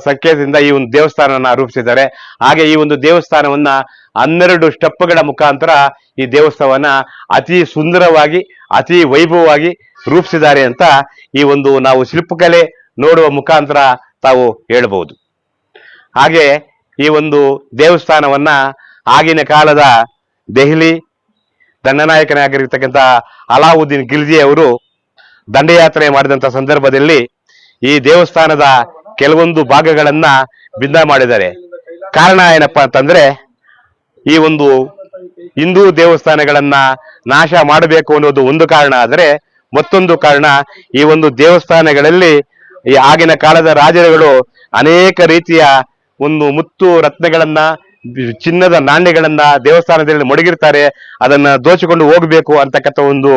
ಸಂಕೇತದಿಂದ ಈ ಒಂದು ದೇವಸ್ಥಾನವನ್ನ ರೂಪಿಸಿದ್ದಾರೆ. ಹಾಗೆ ಈ ಒಂದು ದೇವಸ್ಥಾನವನ್ನ 12 ಸ್ಟೆಪ್ಗಳ ಮುಖಾಂತರ ಈ ದೇವಸ್ಥಾನವನ್ನ ಅತಿ ಸುಂದರವಾಗಿ ಅತಿ ವೈಭವವಾಗಿ ರೂಪಿಸಿದ್ದಾರೆ ಅಂತ ಈ ಒಂದು ನಾವು ಶಿಲ್ಪಕಲೆ ನೋಡುವ ಮುಖಾಂತರ ತಾವು ಹೇಳಬಹುದು. ಹಾಗೆ ಈ ಒಂದು ದೇವಸ್ಥಾನವನ್ನ ಆಗಿನ ಕಾಲದ ದೆಹಲಿ ದಂಡನಾಯಕನಾಗಿರ್ತಕ್ಕಂಥ ಅಲಾವುದ್ದೀನ್ ಖಿಲ್ಜಿ ಅವರು ದಂಡಯಾತ್ರೆ ಮಾಡಿದಂತ ಸಂದರ್ಭದಲ್ಲಿ ಈ ದೇವಸ್ಥಾನದ ಕೆಲವೊಂದು ಭಾಗಗಳನ್ನ ಭಿನ್ನ ಮಾಡಿದ್ದಾರೆ. ಕಾರಣ ಏನಪ್ಪಾ ಅಂತಂದ್ರೆ ಈ ಒಂದು ಹಿಂದೂ ದೇವಸ್ಥಾನಗಳನ್ನ ನಾಶ ಮಾಡಬೇಕು ಅನ್ನೋದು ಒಂದು ಕಾರಣ. ಆದರೆ ಮತ್ತೊಂದು ಕಾರಣ ಈ ಒಂದು ದೇವಸ್ಥಾನಗಳಲ್ಲಿ ಈ ಆಗಿನ ಕಾಲದ ರಾಜರುಗಳು ಅನೇಕ ರೀತಿಯ ಒಂದು ಮುತ್ತು ರತ್ನಗಳನ್ನ ಚಿನ್ನದ ನಾಣ್ಯಗಳನ್ನ ದೇವಸ್ಥಾನದಲ್ಲಿ ಮಡಗಿರ್ತಾರೆ, ಅದನ್ನ ದೋಚಿಕೊಂಡು ಹೋಗ್ಬೇಕು ಅಂತಕ್ಕಂಥ ಒಂದು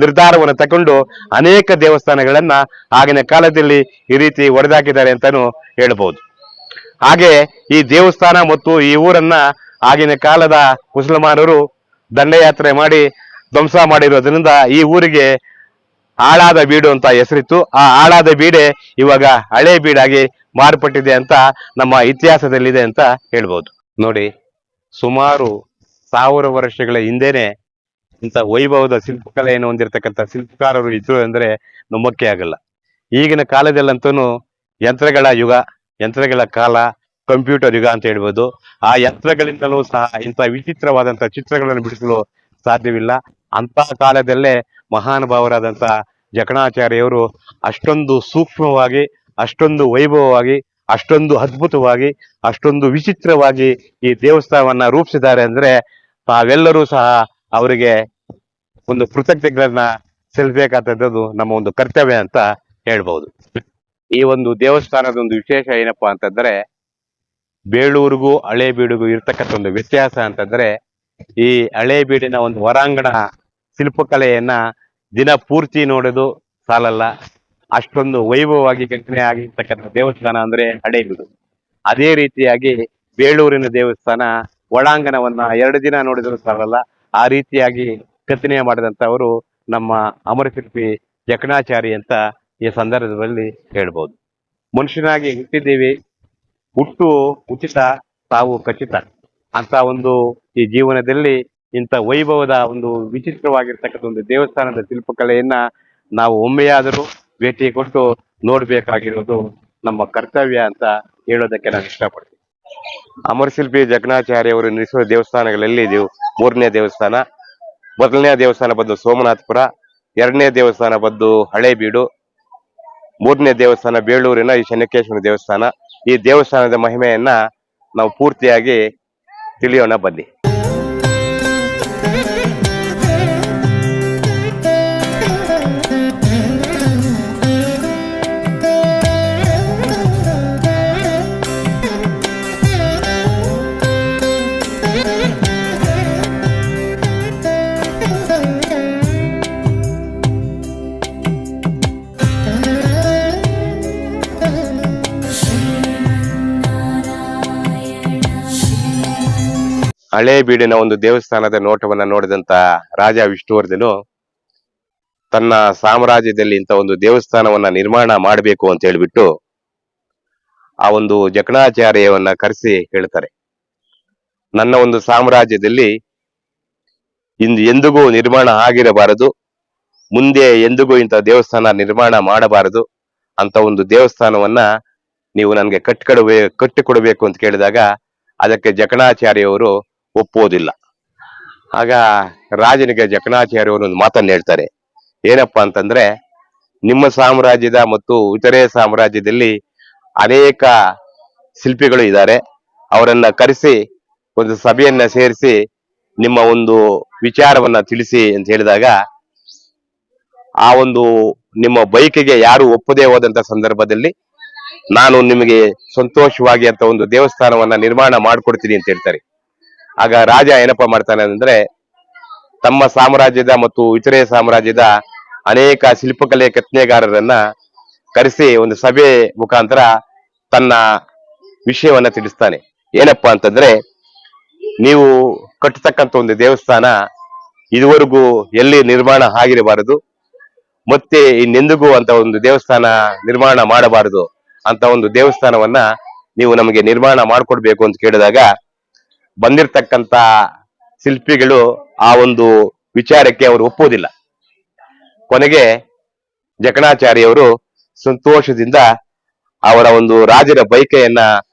ನಿರ್ಧಾರವನ್ನು ತಗೊಂಡು ಅನೇಕ ದೇವಸ್ಥಾನಗಳನ್ನ ಆಗಿನ ಕಾಲದಲ್ಲಿ ಈ ರೀತಿ ಒಡೆದಾಕಿದ್ದಾರೆ ಅಂತಾನು ಹೇಳ್ಬಹುದು. ಹಾಗೆ ಈ ದೇವಸ್ಥಾನ ಮತ್ತು ಈ ಊರನ್ನ ಆಗಿನ ಕಾಲದ ಮುಸಲ್ಮಾನರು ದಂಡಯಾತ್ರೆ ಮಾಡಿ ಧ್ವಂಸ ಮಾಡಿರೋದ್ರಿಂದ ಈ ಊರಿಗೆ ಆಳಾದ ಬೀಡು ಅಂತ ಹೆಸರಿತ್ತು. ಆ ಆಳಾದ ಬೀಡೆ ಇವಾಗ ಹಳೆ ಬೀಡಾಗಿ ಮಾರ್ಪಟ್ಟಿದೆ ಅಂತ ನಮ್ಮ ಇತಿಹಾಸದಲ್ಲಿದೆ ಅಂತ ಹೇಳ್ಬೋದು. ನೋಡಿ, ಸುಮಾರು 1000 ವರ್ಷಗಳ ಹಿಂದೆನೆ ಇಂಥ ವೈಭವದ ಶಿಲ್ಪಕಲೆಯನ್ನು ಹೊಂದಿರತಕ್ಕಂಥ ಶಿಲ್ಪಕಾರರು ಇದ್ರು ಅಂದ್ರೆ ನಂಬಕ್ಕೆ ಆಗಲ್ಲ. ಈಗಿನ ಕಾಲದಲ್ಲಂತೂ ಯಂತ್ರಗಳ ಯುಗ, ಯಂತ್ರಗಳ ಕಾಲ, ಕಂಪ್ಯೂಟರ್ ಯುಗ ಅಂತ ಹೇಳ್ಬೋದು. ಆ ಯಂತ್ರಗಳಿಂದಲೂ ಸಹ ಇಂಥ ವಿಚಿತ್ರವಾದಂಥ ಚಿತ್ರಗಳನ್ನು ಬಿಡಿಸಲು ಸಾಧ್ಯವಿಲ್ಲ. ಅಂತ ಕಾಲದಲ್ಲೇ ಮಹಾನುಭಾವರಾದಂಥ ಜಕಣಾಚಾರ್ಯವರು ಅಷ್ಟೊಂದು ಸೂಕ್ಷ್ಮವಾಗಿ, ಅಷ್ಟೊಂದು ವೈಭವವಾಗಿ, ಅಷ್ಟೊಂದು ಅದ್ಭುತವಾಗಿ, ಅಷ್ಟೊಂದು ವಿಚಿತ್ರವಾಗಿ ಈ ದೇವಸ್ಥಾನವನ್ನ ರೂಪಿಸಿದ್ದಾರೆ ಅಂದ್ರೆ ತಾವೆಲ್ಲರೂ ಸಹ ಅವರಿಗೆ ಒಂದು ಕೃತಜ್ಞತೆಗಳನ್ನ ಸಲ್ಲಿಸಬೇಕಾದದ್ದು ನಮ್ಮ ಒಂದು ಕರ್ತವ್ಯ ಅಂತ ಹೇಳ್ಬಹುದು. ಈ ಒಂದು ದೇವಸ್ಥಾನದ ಒಂದು ವಿಶೇಷ ಏನಪ್ಪಾ ಅಂತಂದ್ರೆ ಬೇಳೂರಿಗೂ ಹಳೇಬೀಡಿಗೂ ಇರ್ತಕ್ಕಂಥ ಒಂದು ವ್ಯತ್ಯಾಸ ಅಂತಂದ್ರೆ ಈ ಹಳೇಬೀಡಿನ ಒಂದು ಹೊರಾಂಗಣ ಶಿಲ್ಪಕಲೆಯನ್ನ ದಿನ ಪೂರ್ತಿ ನೋಡೋದು ಸಾಲಲ್ಲ. ಅಷ್ಟೊಂದು ವೈಭವವಾಗಿ ಕೆತ್ತನೆ ಆಗಿರ್ತಕ್ಕಂಥ ದೇವಸ್ಥಾನ ಅಂದ್ರೆ ಹಳೇಬೀಡು. ಅದೇ ರೀತಿಯಾಗಿ ಬೇಳೂರಿನ ದೇವಸ್ಥಾನ ಒಳಾಂಗಣವನ್ನ 2 ದಿನ ನೋಡಿದ್ರು ಸಾಲಲ್ಲ. ಆ ರೀತಿಯಾಗಿ ಕೆತ್ತನೆ ಮಾಡಿದಂಥವರು ನಮ್ಮ ಅಮರಶಿಲ್ಪಿ ಜಕಣಾಚಾರಿ ಅಂತ ಈ ಸಂದರ್ಭದಲ್ಲಿ ಹೇಳ್ಬೋದು. ಮನುಷ್ಯನಾಗಿ ಹುಟ್ಟಿದ್ದೀವಿ, ಹುಟ್ಟು ಉಚಿತ, ಸಾವು ಖಚಿತ ಅಂತ ಒಂದು ಈ ಜೀವನದಲ್ಲಿ ಇಂಥ ವೈಭವದ ಒಂದು ವಿಚಿತ್ರವಾಗಿರ್ತಕ್ಕಂಥ ಒಂದು ದೇವಸ್ಥಾನದ ಶಿಲ್ಪಕಲೆಯನ್ನ ನಾವು ಒಮ್ಮೆಯಾದರೂ ಭೇಟಿ ಕೊಟ್ಟು ನೋಡ್ಬೇಕಾಗಿರೋದು ನಮ್ಮ ಕರ್ತವ್ಯ ಅಂತ ಹೇಳೋದಕ್ಕೆ ನಾನು ಇಷ್ಟಪಡ್ತೀನಿ. ಅಮರಶಿಲ್ಪಿ ಜಕಣಾಚಾರ್ಯ ಅವರು ನಿರ್ಮಿಸುವ ದೇವಸ್ಥಾನಗಳಲ್ಲಿ ಇದು 3ನೇ ದೇವಸ್ಥಾನ. ಮೊದಲನೇ ದೇವಸ್ಥಾನ ಬಂದು ಸೋಮನಾಥಪುರ, 2ನೇ ದೇವಸ್ಥಾನ ಬಂದು ಹಳೇಬೀಡು, 3ನೇ ದೇವಸ್ಥಾನ ಬೇಳೂರಿನ ಈ ಚೆನ್ನಕೇಶ್ವರ ದೇವಸ್ಥಾನ. ಈ ದೇವಸ್ಥಾನದ ಮಹಿಮೆಯನ್ನ ನಾವು ಪೂರ್ತಿಯಾಗಿ ತಿಳಿಯೋಣ ಬನ್ನಿ. ಹಳೆ ಬೀಡಿನ ಒಂದು ದೇವಸ್ಥಾನದ ನೋಟವನ್ನ ನೋಡಿದಂತ ರಾಜ ವಿಷ್ಣುವರ್ಧನು ತನ್ನ ಸಾಮ್ರಾಜ್ಯದಲ್ಲಿ ಇಂಥ ಒಂದು ದೇವಸ್ಥಾನವನ್ನ ನಿರ್ಮಾಣ ಮಾಡಬೇಕು ಅಂತ ಹೇಳ್ಬಿಟ್ಟು ಆ ಒಂದು ಜಕಣಾಚಾರ್ಯವನ್ನ ಕರೆಸಿ ಹೇಳ್ತಾರೆ, ನನ್ನ ಒಂದು ಸಾಮ್ರಾಜ್ಯದಲ್ಲಿ ಇಂದು ಎಂದಿಗೂ ನಿರ್ಮಾಣ ಆಗಿರಬಾರದು, ಮುಂದೆ ಎಂದಿಗೂ ಇಂಥ ದೇವಸ್ಥಾನ ನಿರ್ಮಾಣ ಮಾಡಬಾರದು ಅಂತ ಒಂದು ದೇವಸ್ಥಾನವನ್ನ ನೀವು ನನಗೆ ಕಟ್ಟಿಕೊಡಬೇಕು ಅಂತ ಕೇಳಿದಾಗ ಅದಕ್ಕೆ ಜಕಣಾಚಾರ್ಯವರು ಒಪ್ಪುವುದಿಲ್ಲ. ಆಗ ರಾಜನಿಗೆ ಜಕಣಾಚಾರ್ಯವರು ಒಂದು ಮಾತನ್ನ ಹೇಳ್ತಾರೆ, ಏನಪ್ಪಾ ಅಂತಂದ್ರೆ ನಿಮ್ಮ ಸಾಮ್ರಾಜ್ಯದ ಮತ್ತು ಇತರೆ ಸಾಮ್ರಾಜ್ಯದಲ್ಲಿ ಅನೇಕ ಶಿಲ್ಪಿಗಳು ಇದ್ದಾರೆ, ಅವರನ್ನ ಕರೆಸಿ ಒಂದು ಸಭೆಯನ್ನ ಸೇರಿಸಿ ನಿಮ್ಮ ಒಂದು ವಿಚಾರವನ್ನ ತಿಳಿಸಿ ಅಂತ ಹೇಳಿದಾಗ ಆ ಒಂದು ನಿಮ್ಮ ಬೈಕಿಗೆ ಯಾರು ಒಪ್ಪದೇ ಹೋದಂತ ಸಂದರ್ಭದಲ್ಲಿ ನಾನು ನಿಮಗೆ ಸಂತೋಷವಾಗಿ ಅಂತ ಒಂದು ದೇವಸ್ಥಾನವನ್ನ ನಿರ್ಮಾಣ ಮಾಡ್ಕೊಡ್ತೀನಿ ಅಂತ ಹೇಳ್ತಾರೆ. ಆಗ ರಾಜ ಏನಪ್ಪಾ ಮಾಡ್ತಾನೆ ಅಂದ್ರೆ ತಮ್ಮ ಸಾಮ್ರಾಜ್ಯದ ಮತ್ತು ಇತರೆ ಸಾಮ್ರಾಜ್ಯದ ಅನೇಕ ಶಿಲ್ಪಕಲೆ ಕೆತ್ತನೆಗಾರರನ್ನ ಕರೆಸಿ ಒಂದು ಸಭೆ ಮುಖಾಂತರ ತನ್ನ ವಿಷಯವನ್ನ ತಿಳಿಸ್ತಾನೆ. ಏನಪ್ಪಾ ಅಂತಂದ್ರೆ ನೀವು ಕಟ್ಟತಕ್ಕಂತ ಒಂದು ದೇವಸ್ಥಾನ ಇದುವರೆಗೂ ಎಲ್ಲಿ ನಿರ್ಮಾಣ ಆಗಿರಬಾರದು, ಮತ್ತೆ ಇನ್ನೆಂದಿಗೂ ಅಂತ ಒಂದು ದೇವಸ್ಥಾನ ನಿರ್ಮಾಣ ಮಾಡಬಾರದು ಅಂತ ಒಂದು ದೇವಸ್ಥಾನವನ್ನ ನೀವು ನಮಗೆ ನಿರ್ಮಾಣ ಮಾಡ್ಕೊಡ್ಬೇಕು ಅಂತ ಕೇಳಿದಾಗ ಬಂದಿರತಕ್ಕಂತ ಶಿಲ್ಪಿಗಳು ಆ ಒಂದು ವಿಚಾರಕ್ಕೆ ಅವರು ಒಪ್ಪುವುದಿಲ್ಲ. ಕೊನೆಗೆ ಜಕಣಾಚಾರ್ಯವರು ಸಂತೋಷದಿಂದ ಅವರ ಒಂದು ರಾಜರ ಬಯಕೆಯನ್ನ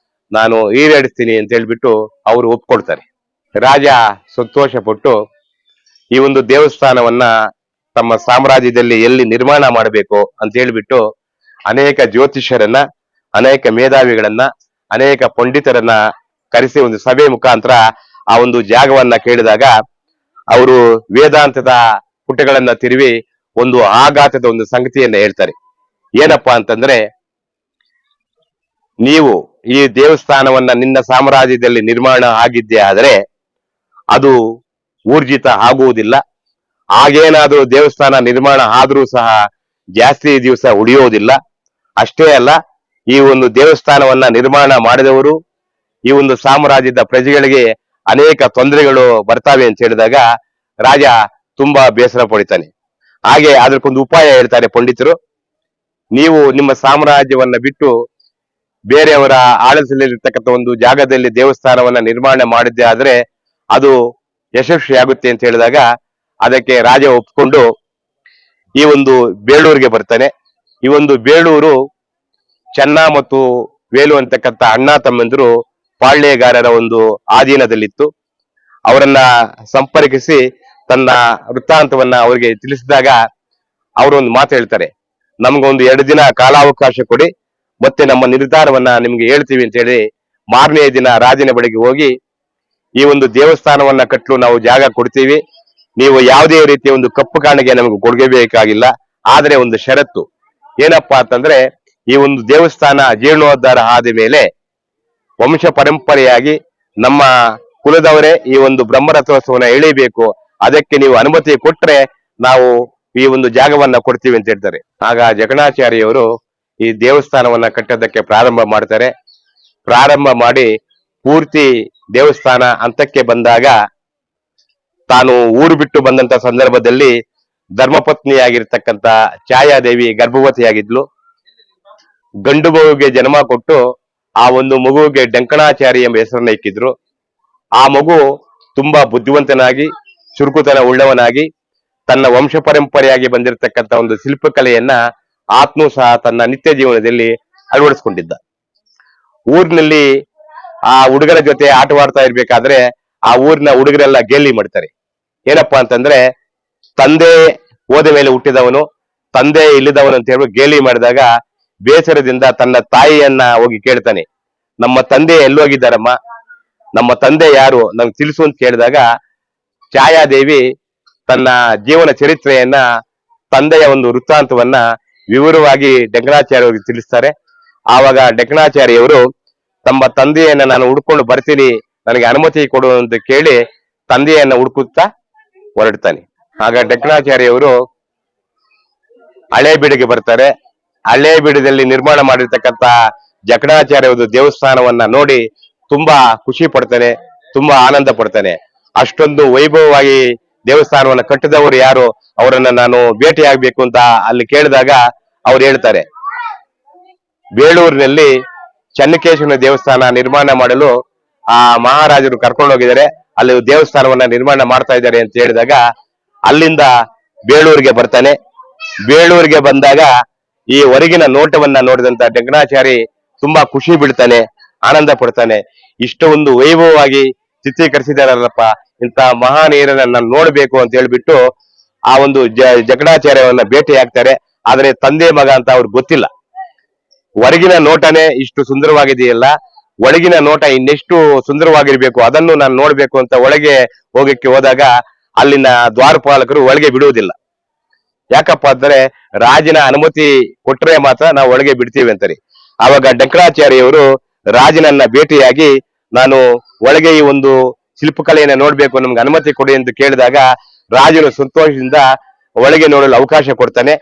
ನಾನು ಈಡೇರಿಸ್ತೀನಿ ಅಂತ ಹೇಳ್ಬಿಟ್ಟು ಅವರು ಒಪ್ಕೊಳ್ತಾರೆ. ರಾಜ ಸಂತೋಷ ಪಟ್ಟು ಈ ಒಂದು ದೇವಸ್ಥಾನವನ್ನ ತಮ್ಮ ಸಾಮ್ರಾಜ್ಯದಲ್ಲಿ ಎಲ್ಲಿ ನಿರ್ಮಾಣ ಮಾಡಬೇಕು ಅಂತ ಹೇಳ್ಬಿಟ್ಟು ಅನೇಕ ಜ್ಯೋತಿಷ್ಯರನ್ನ, ಅನೇಕ ಮೇಧಾವಿಗಳನ್ನ, ಅನೇಕ ಪಂಡಿತರನ್ನ ಕರೆಸಿ ಒಂದು ಸಭೆ ಮುಖಾಂತರ ಆ ಒಂದು ಜಾಗವನ್ನ ಕೇಳಿದಾಗ ಅವರು ವೇದಾಂತದ ಪುಟಗಳನ್ನ ತಿರುವಿ ಒಂದು ಆಘಾತದ ಒಂದು ಸಂಗತಿಯನ್ನ ಹೇಳ್ತಾರೆ. ಏನಪ್ಪಾ ಅಂತಂದ್ರೆ ನೀವು ಈ ದೇವಸ್ಥಾನವನ್ನ ನಿನ್ನ ಸಾಮ್ರಾಜ್ಯದಲ್ಲಿ ನಿರ್ಮಾಣ ಆಗಿದ್ದೇ ಆದರೆ ಅದು ಊರ್ಜಿತ ಆಗುವುದಿಲ್ಲ. ಆಗೇನಾದ್ರೂ ದೇವಸ್ಥಾನ ನಿರ್ಮಾಣ ಆದ್ರೂ ಸಹ ಜಾಸ್ತಿ ದಿವಸ ಉಳಿಯೋದಿಲ್ಲ. ಅಷ್ಟೇ ಅಲ್ಲ, ಈ ಒಂದು ದೇವಸ್ಥಾನವನ್ನ ನಿರ್ಮಾಣ ಮಾಡಿದವರು ಈ ಒಂದು ಸಾಮ್ರಾಜ್ಯದ ಪ್ರಜೆಗಳಿಗೆ ಅನೇಕ ತೊಂದರೆಗಳು ಬರ್ತಾವೆ ಅಂತ ಹೇಳಿದಾಗ ರಾಜ ತುಂಬಾ ಬೇಸರ ಪಡಿತಾನೆ. ಹಾಗೆ ಅದಕ್ಕೊಂದು ಉಪಾಯ ಹೇಳ್ತಾರೆ ಪಂಡಿತರು, ನೀವು ನಿಮ್ಮ ಸಾಮ್ರಾಜ್ಯವನ್ನ ಬಿಟ್ಟು ಬೇರೆಯವರ ಆಡಳಿತದಲ್ಲಿರ್ತಕ್ಕಂಥ ಒಂದು ಜಾಗದಲ್ಲಿ ದೇವಸ್ಥಾನವನ್ನ ನಿರ್ಮಾಣ ಮಾಡಿದ್ದೆ ಆದ್ರೆ ಅದು ಯಶಸ್ವಿಯಾಗುತ್ತೆ ಅಂತ ಹೇಳಿದಾಗ ಅದಕ್ಕೆ ರಾಜ ಒಪ್ಕೊಂಡು ಈ ಒಂದು ಬೇಳೂರಿಗೆ ಬರ್ತಾನೆ. ಈ ಒಂದು ಬೇಳೂರು ಚೆನ್ನ ಮತ್ತು ವೇಲು ಅಂತಕ್ಕಂಥ ಅಣ್ಣ ತಮ್ಮಂದಿರು ಪಾಳ್ಯಗಾರರ ಒಂದು ಆಧೀನದಲ್ಲಿತ್ತು. ಅವರನ್ನ ಸಂಪರ್ಕಿಸಿ ತನ್ನ ವೃತ್ತಾಂತವನ್ನ ಅವರಿಗೆ ತಿಳಿಸಿದಾಗ ಅವರು ಒಂದು ಮಾತು ಹೇಳ್ತಾರೆ, ನಮ್ಗೊಂದು 2 ದಿನ ಕಾಲಾವಕಾಶ ಕೊಡಿ, ಮತ್ತೆ ನಮ್ಮ ನಿರ್ಧಾರವನ್ನ ನಿಮ್ಗೆ ಹೇಳ್ತೀವಿ ಅಂತ ಹೇಳಿ ಮಾರನೇ ದಿನ ರಾಜನ ಬಳಿಗೆ ಹೋಗಿ ಈ ಒಂದು ದೇವಸ್ಥಾನವನ್ನ ಕಟ್ಟಲು ನಾವು ಜಾಗ ಕೊಡ್ತೀವಿ, ನೀವು ಯಾವುದೇ ರೀತಿಯ ಒಂದು ಕಪ್ಪು ಕಾಣಿಕೆ ನಮಗೆ ಕೊಡಬೇಕಾಗಿಲ್ಲ, ಆದ್ರೆ ಒಂದು ಷರತ್ತು ಏನಪ್ಪಾ ಅಂತಂದ್ರೆ ಈ ಒಂದು ದೇವಸ್ಥಾನ ಜೀರ್ಣೋದ್ಧಾರ ಆದ ಮೇಲೆ ವಂಶ ಪರಂಪರೆಯಾಗಿ ನಮ್ಮ ಕುಲದವರೇ ಈ ಒಂದು ಬ್ರಹ್ಮರಥೋತ್ಸವನ ಎಳಿಬೇಕು, ಅದಕ್ಕೆ ನೀವು ಅನುಮತಿ ಕೊಟ್ರೆ ನಾವು ಈ ಒಂದು ಜಾಗವನ್ನ ಕೊಡ್ತೀವಿ ಅಂತ ಹೇಳ್ತಾರೆ. ಆಗ ಜಕಣಾಚಾರ್ಯವರು ಈ ದೇವಸ್ಥಾನವನ್ನ ಕಟ್ಟೋದಕ್ಕೆ ಪ್ರಾರಂಭ ಮಾಡ್ತಾರೆ. ಪ್ರಾರಂಭ ಮಾಡಿ ಪೂರ್ತಿ ದೇವಸ್ಥಾನ ಹಂತಕ್ಕೆ ಬಂದಾಗ ತಾನು ಊರು ಬಿಟ್ಟು ಬಂದಂತ ಸಂದರ್ಭದಲ್ಲಿ ಧರ್ಮಪತ್ನಿಯಾಗಿರ್ತಕ್ಕಂಥ ಛಾಯಾದೇವಿ ಗರ್ಭವತಿಯಾಗಿದ್ಲು. ಗಂಡು ಮಗುವಿಗೆ ಜನ್ಮ ಕೊಟ್ಟು ಆ ಒಂದು ಮಗುವಿಗೆ ಡಂಕಣಾಚಾರಿ ಎಂಬ ಹೆಸರನ್ನ ಇಕ್ಕಿದ್ರು. ಆ ಮಗು ತುಂಬಾ ಬುದ್ಧಿವಂತನಾಗಿ ಚುರುಕುತನ ಉಳ್ಳವನಾಗಿ ತನ್ನ ವಂಶ ಪರಂಪರೆಯಾಗಿ ಬಂದಿರತಕ್ಕಂಥ ಒಂದು ಶಿಲ್ಪಕಲೆಯನ್ನ ಆತ್ಮೂ ಸಹ ತನ್ನ ನಿತ್ಯ ಜೀವನದಲ್ಲಿ ಅಳವಡಿಸ್ಕೊಂಡಿದ್ದ. ಊರಿನಲ್ಲಿ ಆ ಹುಡುಗರ ಜೊತೆ ಆಟವಾಡ್ತಾ ಇರ್ಬೇಕಾದ್ರೆ ಆ ಊರಿನ ಹುಡುಗರೆಲ್ಲ ಗೇಲಿ ಮಾಡ್ತಾರೆ. ಏನಪ್ಪಾ ಅಂತಂದ್ರೆ ತಂದೆ ಹೋದ ಮೇಲೆ ಹುಟ್ಟಿದವನು, ತಂದೆ ಇಲ್ಲಿದವನು ಅಂತ ಹೇಳಿ ಗೇಲಿ ಮಾಡಿದಾಗ ಬೇಸರದಿಂದ ತನ್ನ ತಾಯಿಯನ್ನ ಹೋಗಿ ಕೇಳ್ತಾನೆ, ನಮ್ಮ ತಂದೆ ಎಲ್ಲೋಗಿದ್ದಾರಮ್ಮ, ನಮ್ಮ ತಂದೆ ಯಾರು ನಮ್ಗೆ ತಿಳಿಸು ಅಂತ ಕೇಳಿದಾಗ ಛಾಯಾದೇವಿ ತನ್ನ ಜೀವನ ಚರಿತ್ರೆಯನ್ನ, ತಂದೆಯ ಒಂದು ವೃತ್ತಾಂತವನ್ನ ವಿವರವಾಗಿ ಡಂಕಣಾಚಾರ್ಯರಿಗೆ ತಿಳಿಸ್ತಾರೆ. ಆವಾಗ ಡಂಕಣಾಚಾರ್ಯವರು ತಮ್ಮ ತಂದೆಯನ್ನ ನಾನು ಹುಡ್ಕೊಂಡು ಬರ್ತೀನಿ, ನನಗೆ ಅನುಮತಿ ಕೊಡು ಅಂತ ಕೇಳಿ ತಂದೆಯನ್ನ ಹುಡುಕುತ್ತಾ ಹೊರಡ್ತಾನೆ. ಆಗ ಡಂಕಣಾಚಾರ್ಯವರು ಹಳೇಬೀಡಿಗೆ ಬರ್ತಾರೆ. ಹಳೇಬೀಡದಲ್ಲಿ ನಿರ್ಮಾಣ ಮಾಡಿರ್ತಕ್ಕಂಥ ಜಕಣಾಚಾರ್ಯ ಒಂದು ದೇವಸ್ಥಾನವನ್ನ ನೋಡಿ ತುಂಬಾ ಖುಷಿ ಪಡ್ತಾನೆ, ತುಂಬಾ ಆನಂದ ಪಡ್ತಾನೆ. ಅಷ್ಟೊಂದು ವೈಭವವಾಗಿ ದೇವಸ್ಥಾನವನ್ನ ಕಟ್ಟಿದವರು ಯಾರು, ಅವರನ್ನ ನಾನು ಭೇಟಿ ಆಗ್ಬೇಕು ಅಂತ ಅಲ್ಲಿ ಕೇಳಿದಾಗ ಅವ್ರು ಹೇಳ್ತಾರೆ, ಬೇಳೂರಿನಲ್ಲಿ ಚನ್ನಕೇಶವನ ದೇವಸ್ಥಾನ ನಿರ್ಮಾಣ ಮಾಡಲು ಆ ಮಹಾರಾಜರು ಕರ್ಕೊಂಡು ಹೋಗಿದ್ದಾರೆ, ಅಲ್ಲಿ ದೇವಸ್ಥಾನವನ್ನ ನಿರ್ಮಾಣ ಮಾಡ್ತಾ ಇದ್ದಾರೆ ಅಂತ ಹೇಳಿದಾಗ ಅಲ್ಲಿಂದ ಬೇಳೂರಿಗೆ ಬರ್ತಾನೆ. ಬೇಳೂರಿಗೆ ಬಂದಾಗ ಈ ಹೊರಗಿನ ನೋಟವನ್ನ ನೋಡಿದಂತ ಡೆಂಕಣಾಚಾರಿ ತುಂಬಾ ಖುಷಿ ಬೀಳ್ತಾನೆ, ಆನಂದ ಪಡ್ತಾನೆ. ಇಷ್ಟು ಒಂದು ವೈಭವವಾಗಿ ಚಿತ್ರೀಕರಿಸಿದಾರಲ್ಲಪ್ಪ, ಇಂತ ಮಹಾನೀರನ್ನ ನಾನು ನೋಡ್ಬೇಕು ಅಂತ ಹೇಳ್ಬಿಟ್ಟು ಆ ಒಂದು ಜಕಣಾಚಾರ್ಯವನ್ನ ಭೇಟಿ ಆಗ್ತಾರೆ. ಆದ್ರೆ ತಂದೆ ಮಗ ಅಂತ ಅವ್ರಿಗೆ ಗೊತ್ತಿಲ್ಲ. ಹೊರಗಿನ ನೋಟನೇ ಇಷ್ಟು ಸುಂದರವಾಗಿದೆಯಲ್ಲ, ಒಳಗಿನ ನೋಟ ಇನ್ನೆಷ್ಟು ಸುಂದರವಾಗಿರ್ಬೇಕು, ಅದನ್ನು ನಾನು ನೋಡ್ಬೇಕು ಅಂತ ಒಳಗೆ ಹೋಗಕ್ಕೆ ಹೋದಾಗ ಅಲ್ಲಿನ ದ್ವಾರಪಾಲಕರು ಒಳಗೆ ಬಿಡುವುದಿಲ್ಲ. ಯಾಕಪ್ಪ ಅಂದ್ರೆ ರಾಜನ ಅನುಮತಿ ಕೊಟ್ಟರೆ ಮಾತ್ರ ನಾವು ಒಳಗೆ ಬಿಡ್ತೀವಿ ಅಂತಾರೆ. ಆವಾಗ ಡೆಂಕಣಾಚಾರ್ಯವರು ರಾಜನನ್ನ ಭೇಟಿಯಾಗಿ ನಾನು ಒಳಗೆ ಈ ಒಂದು ಶಿಲ್ಪಕಲೆಯನ್ನ ನೋಡ್ಬೇಕು, ನಮ್ಗೆ ಅನುಮತಿ ಕೊಡಿ ಎಂದು ಕೇಳಿದಾಗ ರಾಜನು ಸಂತೋಷದಿಂದ ಒಳಗೆ ನೋಡಲು ಅವಕಾಶ ಕೊಡ್ತಾನೆ,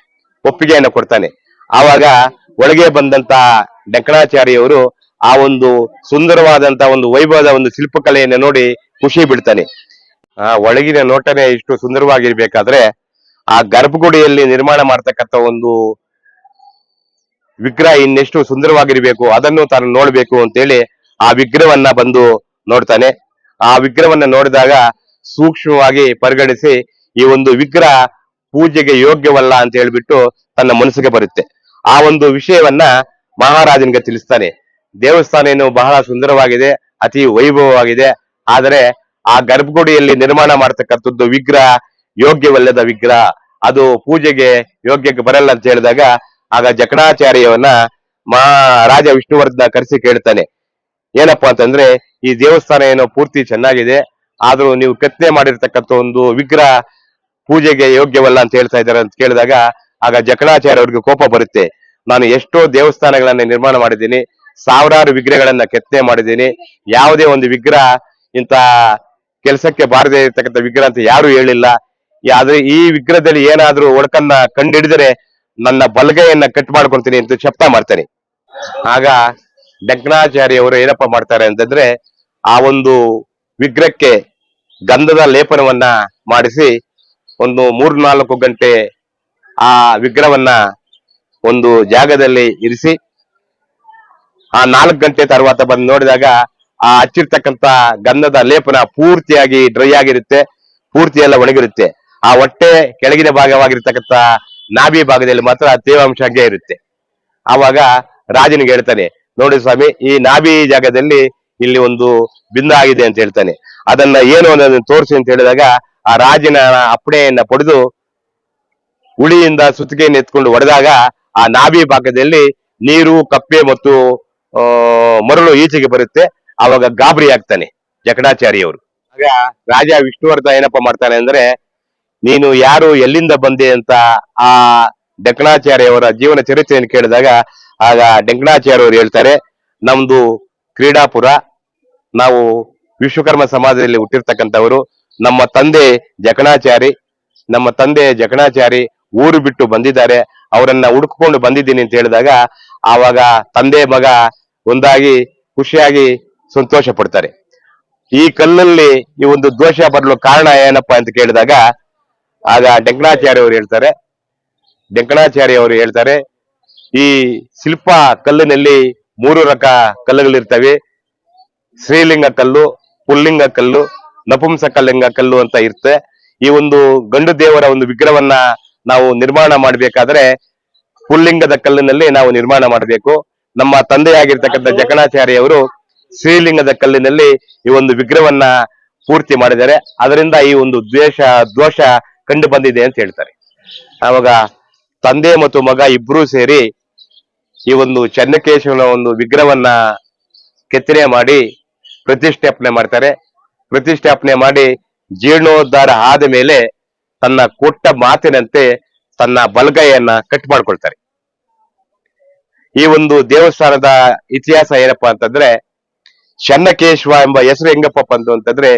ಒಪ್ಪಿಗೆಯನ್ನು ಕೊಡ್ತಾನೆ. ಆವಾಗ ಒಳಗೆ ಬಂದಂತ ಡೆಂಕಣಾಚಾರ್ಯವರು ಆ ಒಂದು ಸುಂದರವಾದಂತ ಒಂದು ವೈಭವದ ಒಂದು ಶಿಲ್ಪಕಲೆಯನ್ನು ನೋಡಿ ಖುಷಿ ಬಿಡ್ತಾನೆ. ಆ ಒಳಗಿನ ನೋಟನೇ ಇಷ್ಟು ಸುಂದರವಾಗಿರ್ಬೇಕಾದ್ರೆ ಆ ಗರ್ಭಗುಡಿಯಲ್ಲಿ ನಿರ್ಮಾಣ ಮಾಡ್ತಕ್ಕಂಥ ಒಂದು ವಿಗ್ರಹ ಇನ್ನೆಷ್ಟು ಸುಂದರವಾಗಿರ್ಬೇಕು, ಅದನ್ನು ತಾನು ನೋಡ್ಬೇಕು ಅಂತೇಳಿ ಆ ವಿಗ್ರಹವನ್ನ ಬಂದು ನೋಡ್ತಾನೆ. ಆ ವಿಗ್ರಹವನ್ನ ನೋಡಿದಾಗ ಸೂಕ್ಷ್ಮವಾಗಿ ಪರಿಗಣಿಸಿ ಈ ಒಂದು ವಿಗ್ರಹ ಪೂಜೆಗೆ ಯೋಗ್ಯವಲ್ಲ ಅಂತ ಹೇಳ್ಬಿಟ್ಟು ತನ್ನ ಮನಸ್ಸಿಗೆ ಬರುತ್ತೆ. ಆ ಒಂದು ವಿಷಯವನ್ನ ಮಹಾರಾಜನಿಗೆ ತಿಳಿಸ್ತಾನೆ. ದೇವಸ್ಥಾನ ಏನು ಬಹಳ ಸುಂದರವಾಗಿದೆ, ಅತಿ ವೈಭವವಾಗಿದೆ, ಆದರೆ ಆ ಗರ್ಭಗುಡಿಯಲ್ಲಿ ನಿರ್ಮಾಣ ಮಾಡ್ತಕ್ಕಂಥದ್ದು ವಿಗ್ರಹ ಯೋಗ್ಯವಲ್ಲದ ವಿಗ್ರಹ, ಅದು ಪೂಜೆಗೆ ಯೋಗ್ಯಕ್ಕೆ ಬರಲ್ಲ ಅಂತ ಹೇಳಿದಾಗ ಆಗ ಜಕಣಾಚಾರ್ಯವನ್ನ ಮಹಾರಾಜ ವಿಷ್ಣುವರ್ಧನ ಕರೆಸಿ ಕೇಳ್ತಾನೆ, ಏನಪ್ಪಾ ಅಂತಂದ್ರೆ ಈ ದೇವಸ್ಥಾನ ಏನೋ ಪೂರ್ತಿ ಚೆನ್ನಾಗಿದೆ, ಆದ್ರೂ ನೀವು ಕೆತ್ತನೆ ಮಾಡಿರ್ತಕ್ಕಂಥ ಒಂದು ವಿಗ್ರಹ ಪೂಜೆಗೆ ಯೋಗ್ಯವಲ್ಲ ಅಂತ ಹೇಳ್ತಾ ಇದ್ದಾರೆ ಅಂತ ಕೇಳಿದಾಗ ಆಗ ಜಕಣಾಚಾರ್ಯ ಅವ್ರಿಗೆ ಕೋಪ ಬರುತ್ತೆ. ನಾನು ಎಷ್ಟೋ ದೇವಸ್ಥಾನಗಳನ್ನ ನಿರ್ಮಾಣ ಮಾಡಿದ್ದೀನಿ, ಸಾವಿರಾರು ವಿಗ್ರಹಗಳನ್ನ ಕೆತ್ತನೆ ಮಾಡಿದ್ದೀನಿ, ಯಾವುದೇ ಒಂದು ವಿಗ್ರಹ ಇಂತ ಕೆಲಸಕ್ಕೆ ಬಾರದೇ ಇರತಕ್ಕಂಥ ವಿಗ್ರಹ ಅಂತ ಯಾರು ಹೇಳಿಲ್ಲ. ಆದ್ರೆ ಈ ವಿಗ್ರಹದಲ್ಲಿ ಏನಾದ್ರೂ ಒಡಕನ್ನ ಕಂಡಿಡಿದರೆ ನನ್ನ ಬಲಗೈಯನ್ನ ಕಟ್ ಮಾಡ್ಕೊಳ್ತೀನಿ ಅಂತ ಶಪಥ ಮಾಡ್ತಾನೆ. ಆಗ ಡೆಂಕಣಾಚಾರ್ಯ ಅವರು ಏನಪ್ಪಾ ಮಾಡ್ತಾರೆ ಅಂತಂದ್ರೆ ಆ ಒಂದು ವಿಗ್ರಹಕ್ಕೆ ಗಂಧದ ಲೇಪನವನ್ನ ಮಾಡಿಸಿ ಒಂದು 3-4 ಗಂಟೆ ಆ ವಿಗ್ರಹವನ್ನ ಒಂದು ಜಾಗದಲ್ಲಿ ಇರಿಸಿ ಆ 4 ಗಂಟೆ తర్వాత ಬಂದು ನೋಡಿದಾಗ ಆ ಹಚ್ಚಿರ್ತಕ್ಕಂತ ಗಂಧದ ಲೇಪನ ಪೂರ್ತಿಯಾಗಿ ಡ್ರೈ ಆಗಿರುತ್ತೆ, ಪೂರ್ತಿ ಎಲ್ಲ ಒಣಗಿರುತ್ತೆ. ಆ ಹೊಟ್ಟೆ ಕೆಳಗಿನ ಭಾಗವಾಗಿರ್ತಕ್ಕಂಥ ನಾಭಿ ಭಾಗದಲ್ಲಿ ಮಾತ್ರ ತೇವಾಂಶ ಹಂಗೆ ಇರುತ್ತೆ. ಆವಾಗ ರಾಜನಿಗೆ ಹೇಳ್ತಾನೆ, ನೋಡಿ ಸ್ವಾಮಿ, ಈ ನಾಭಿ ಜಾಗದಲ್ಲಿ ಇಲ್ಲಿ ಒಂದು ಬಿಂದು ಆಗಿದೆ ಅಂತ ಹೇಳ್ತಾನೆ. ಅದನ್ನ ಏನು ಅನ್ನೋದನ್ನ ತೋರಿಸಿ ಅಂತ ಹೇಳಿದಾಗ ಆ ರಾಜನ ಅಪ್ಪಣೆಯನ್ನ ಪಡೆದು ಉಳಿಯಿಂದ ಸುತ್ತಿಗೆಯನ್ನು ಎತ್ಕೊಂಡು ಹೊಡೆದಾಗ ಆ ನಾಭಿ ಭಾಗದಲ್ಲಿ ನೀರು, ಕಪ್ಪೆ ಮತ್ತು ಮರಳು ಈಚೆಗೆ ಬರುತ್ತೆ. ಆವಾಗ ಗಾಬರಿ ಆಗ್ತಾನೆ ಜಕಣಾಚಾರ್ಯವರು. ಆಗ ರಾಜ ವಿಷ್ಣುವರ್ಧನ ಏನಪ್ಪಾ ಮಾಡ್ತಾನೆ ಅಂದ್ರೆ, ನೀನು ಯಾರು, ಎಲ್ಲಿಂದ ಬಂದೆ ಅಂತ ಆ ಡೆಂಕಣಾಚಾರ್ಯವರ ಜೀವನ ಚರಿತ್ರೆಯನ್ನು ಕೇಳಿದಾಗ ಆಗ ಡೆಂಕಣಾಚಾರ್ಯವರು ಹೇಳ್ತಾರೆ, ನಮ್ದು ಕ್ರೀಡಾಪುರ, ನಾವು ವಿಶ್ವಕರ್ಮ ಸಮಾಜದಲ್ಲಿ ಹುಟ್ಟಿರ್ತಕ್ಕಂಥವರು, ನಮ್ಮ ತಂದೆ ಜಕಣಾಚಾರಿ ಊರು ಬಿಟ್ಟು ಬಂದಿದ್ದಾರೆ, ಅವರನ್ನ ಹುಡುಕೊಂಡು ಬಂದಿದ್ದೀನಿ ಅಂತ ಹೇಳಿದಾಗ ಆವಾಗ ತಂದೆ ಮಗ ಒಂದಾಗಿ ಖುಷಿಯಾಗಿ ಸಂತೋಷ ಪಡ್ತಾರೆ. ಈ ಕಲ್ಲಲ್ಲಿ ಈ ಒಂದು ದೋಷ ಬರಲು ಕಾರಣ ಏನಪ್ಪಾ ಅಂತ ಕೇಳಿದಾಗ ಆಗ ಡೆಂಕಣಾಚಾರ್ಯ ಅವರು ಹೇಳ್ತಾರೆ, ಈ ಶಿಲ್ಪ ಕಲ್ಲಿನಲ್ಲಿ 3 ರಕ ಕಲ್ಲುಗಳಿರ್ತವೆ. ಶ್ರೀಲಿಂಗ ಕಲ್ಲು, ಪುಲ್ಲಿಂಗ ಕಲ್ಲು, ನಪುಂಸಕಲಿಂಗ ಕಲ್ಲು ಅಂತ ಇರುತ್ತೆ. ಈ ಒಂದು ಗಂಡು ದೇವರ ಒಂದು ವಿಗ್ರಹವನ್ನ ನಾವು ನಿರ್ಮಾಣ ಮಾಡ್ಬೇಕಾದ್ರೆ ಪುಲ್ಲಿಂಗದ ಕಲ್ಲಿನಲ್ಲಿ ನಾವು ನಿರ್ಮಾಣ ಮಾಡಬೇಕು. ನಮ್ಮ ತಂದೆಯಾಗಿರ್ತಕ್ಕಂಥ ಜಕಣಾಚಾರ್ಯವರು ಶ್ರೀಲಿಂಗದ ಕಲ್ಲಿನಲ್ಲಿ ಈ ಒಂದು ವಿಗ್ರಹವನ್ನ ಪೂರ್ತಿ ಮಾಡಿದ್ದಾರೆ, ಅದರಿಂದ ಈ ಒಂದು ದೋಷ ಕಂಡು ಬಂದಿದೆ ಅಂತ ಹೇಳ್ತಾರೆ. ಆವಾಗ ತಂದೆ ಮತ್ತು ಮಗ ಇಬ್ರು ಸೇರಿ ಈ ಒಂದು ಚನ್ನಕೇಶವನ ಒಂದು ವಿಗ್ರಹವನ್ನ ಕೆತ್ತನೆ ಮಾಡಿ ಪ್ರತಿಷ್ಠಾಪನೆ ಮಾಡ್ತಾರೆ. ಪ್ರತಿಷ್ಠಾಪನೆ ಮಾಡಿ ಜೀರ್ಣೋದ್ಧಾರ ಆದ ಮೇಲೆ ತನ್ನ ಕೊಟ್ಟ ಮಾತಿನಂತೆ ತನ್ನ ಬಲಗೈಯನ್ನ ಕಟ್ ಮಾಡ್ಕೊಳ್ತಾರೆ. ಈ ಒಂದು ದೇವಸ್ಥಾನದ ಇತಿಹಾಸ ಏನಪ್ಪಾ ಅಂತಂದ್ರೆ, ಚನ್ನಕೇಶವ ಎಂಬ ಹೆಸರು ಹೆಂಗಪ್ಪ ಬಂತು ಅಂತಂದ್ರೆ,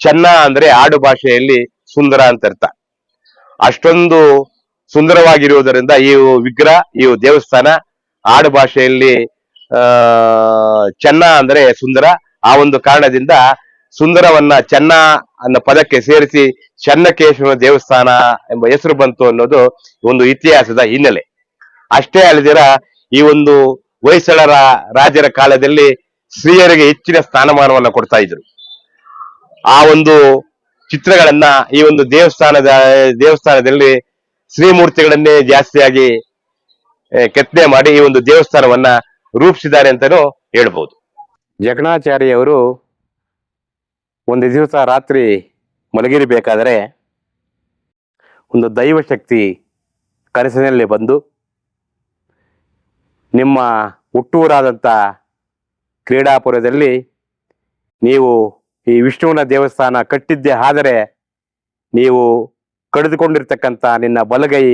ಚೆನ್ನ ಅಂದ್ರೆ ಆಡು ಭಾಷೆಯಲ್ಲಿ ಸುಂದರ ಅಂತ ಅರ್ಥ. ಅಷ್ಟೊಂದು ಸುಂದರವಾಗಿರುವುದರಿಂದ ಈ ವಿಗ್ರಹ, ಈ ದೇವಸ್ಥಾನ ಆಡು ಭಾಷೆಯಲ್ಲಿ ಚೆನ್ನ ಅಂದ್ರೆ ಸುಂದರ. ಆ ಒಂದು ಕಾರಣದಿಂದ ಸುಂದರವನ್ನ ಚೆನ್ನ ಅನ್ನೋ ಪದಕ್ಕೆ ಸೇರಿಸಿ ಚೆನ್ನಕೇಶವ ದೇವಸ್ಥಾನ ಎಂಬ ಹೆಸರು ಬಂತು ಅನ್ನೋದು ಒಂದು ಇತಿಹಾಸದ ಹಿನ್ನೆಲೆ. ಅಷ್ಟೇ ಅಲ್ಲದಿರ ಈ ಒಂದು ಹೊಯ್ಸಳರ ರಾಜರ ಕಾಲದಲ್ಲಿ ಸ್ತ್ರೀಯರಿಗೆ ಹೆಚ್ಚಿನ ಸ್ಥಾನಮಾನವನ್ನ ಕೊಡ್ತಾ ಇದ್ರು. ಆ ಒಂದು ಚಿತ್ರಗಳನ್ನ ಈ ಒಂದು ದೇವಸ್ಥಾನದಲ್ಲಿ ಶ್ರೀಮೂರ್ತಿಗಳನ್ನೇ ಜಾಸ್ತಿಯಾಗಿ ಕೆತ್ತನೆ ಮಾಡಿ ಈ ಒಂದು ದೇವಸ್ಥಾನವನ್ನ ರೂಪಿಸಿದ್ದಾರೆ ಅಂತಾನೂ ಹೇಳ್ಬೋದು. ಜಕಣಾಚಾರ್ಯವರು ಒಂದು ದಿವಸ ರಾತ್ರಿ ಮಲಗಿರಬೇಕಾದರೆ ಒಂದು ದೈವಶಕ್ತಿ ಕನಸಿನಲ್ಲಿ ಬಂದು, ನಿಮ್ಮ ಹುಟ್ಟೂರಾದಂಥ ಕ್ರೀಡಾಪುರದಲ್ಲಿ ನೀವು ಈ ವಿಷ್ಣುವಿನ ದೇವಸ್ಥಾನ ಕಟ್ಟಿದ್ದೇ ಆದರೆ ನೀವು ಕಡಿದುಕೊಂಡಿರ್ತಕ್ಕಂಥ ನಿನ್ನ ಬಲಗೈ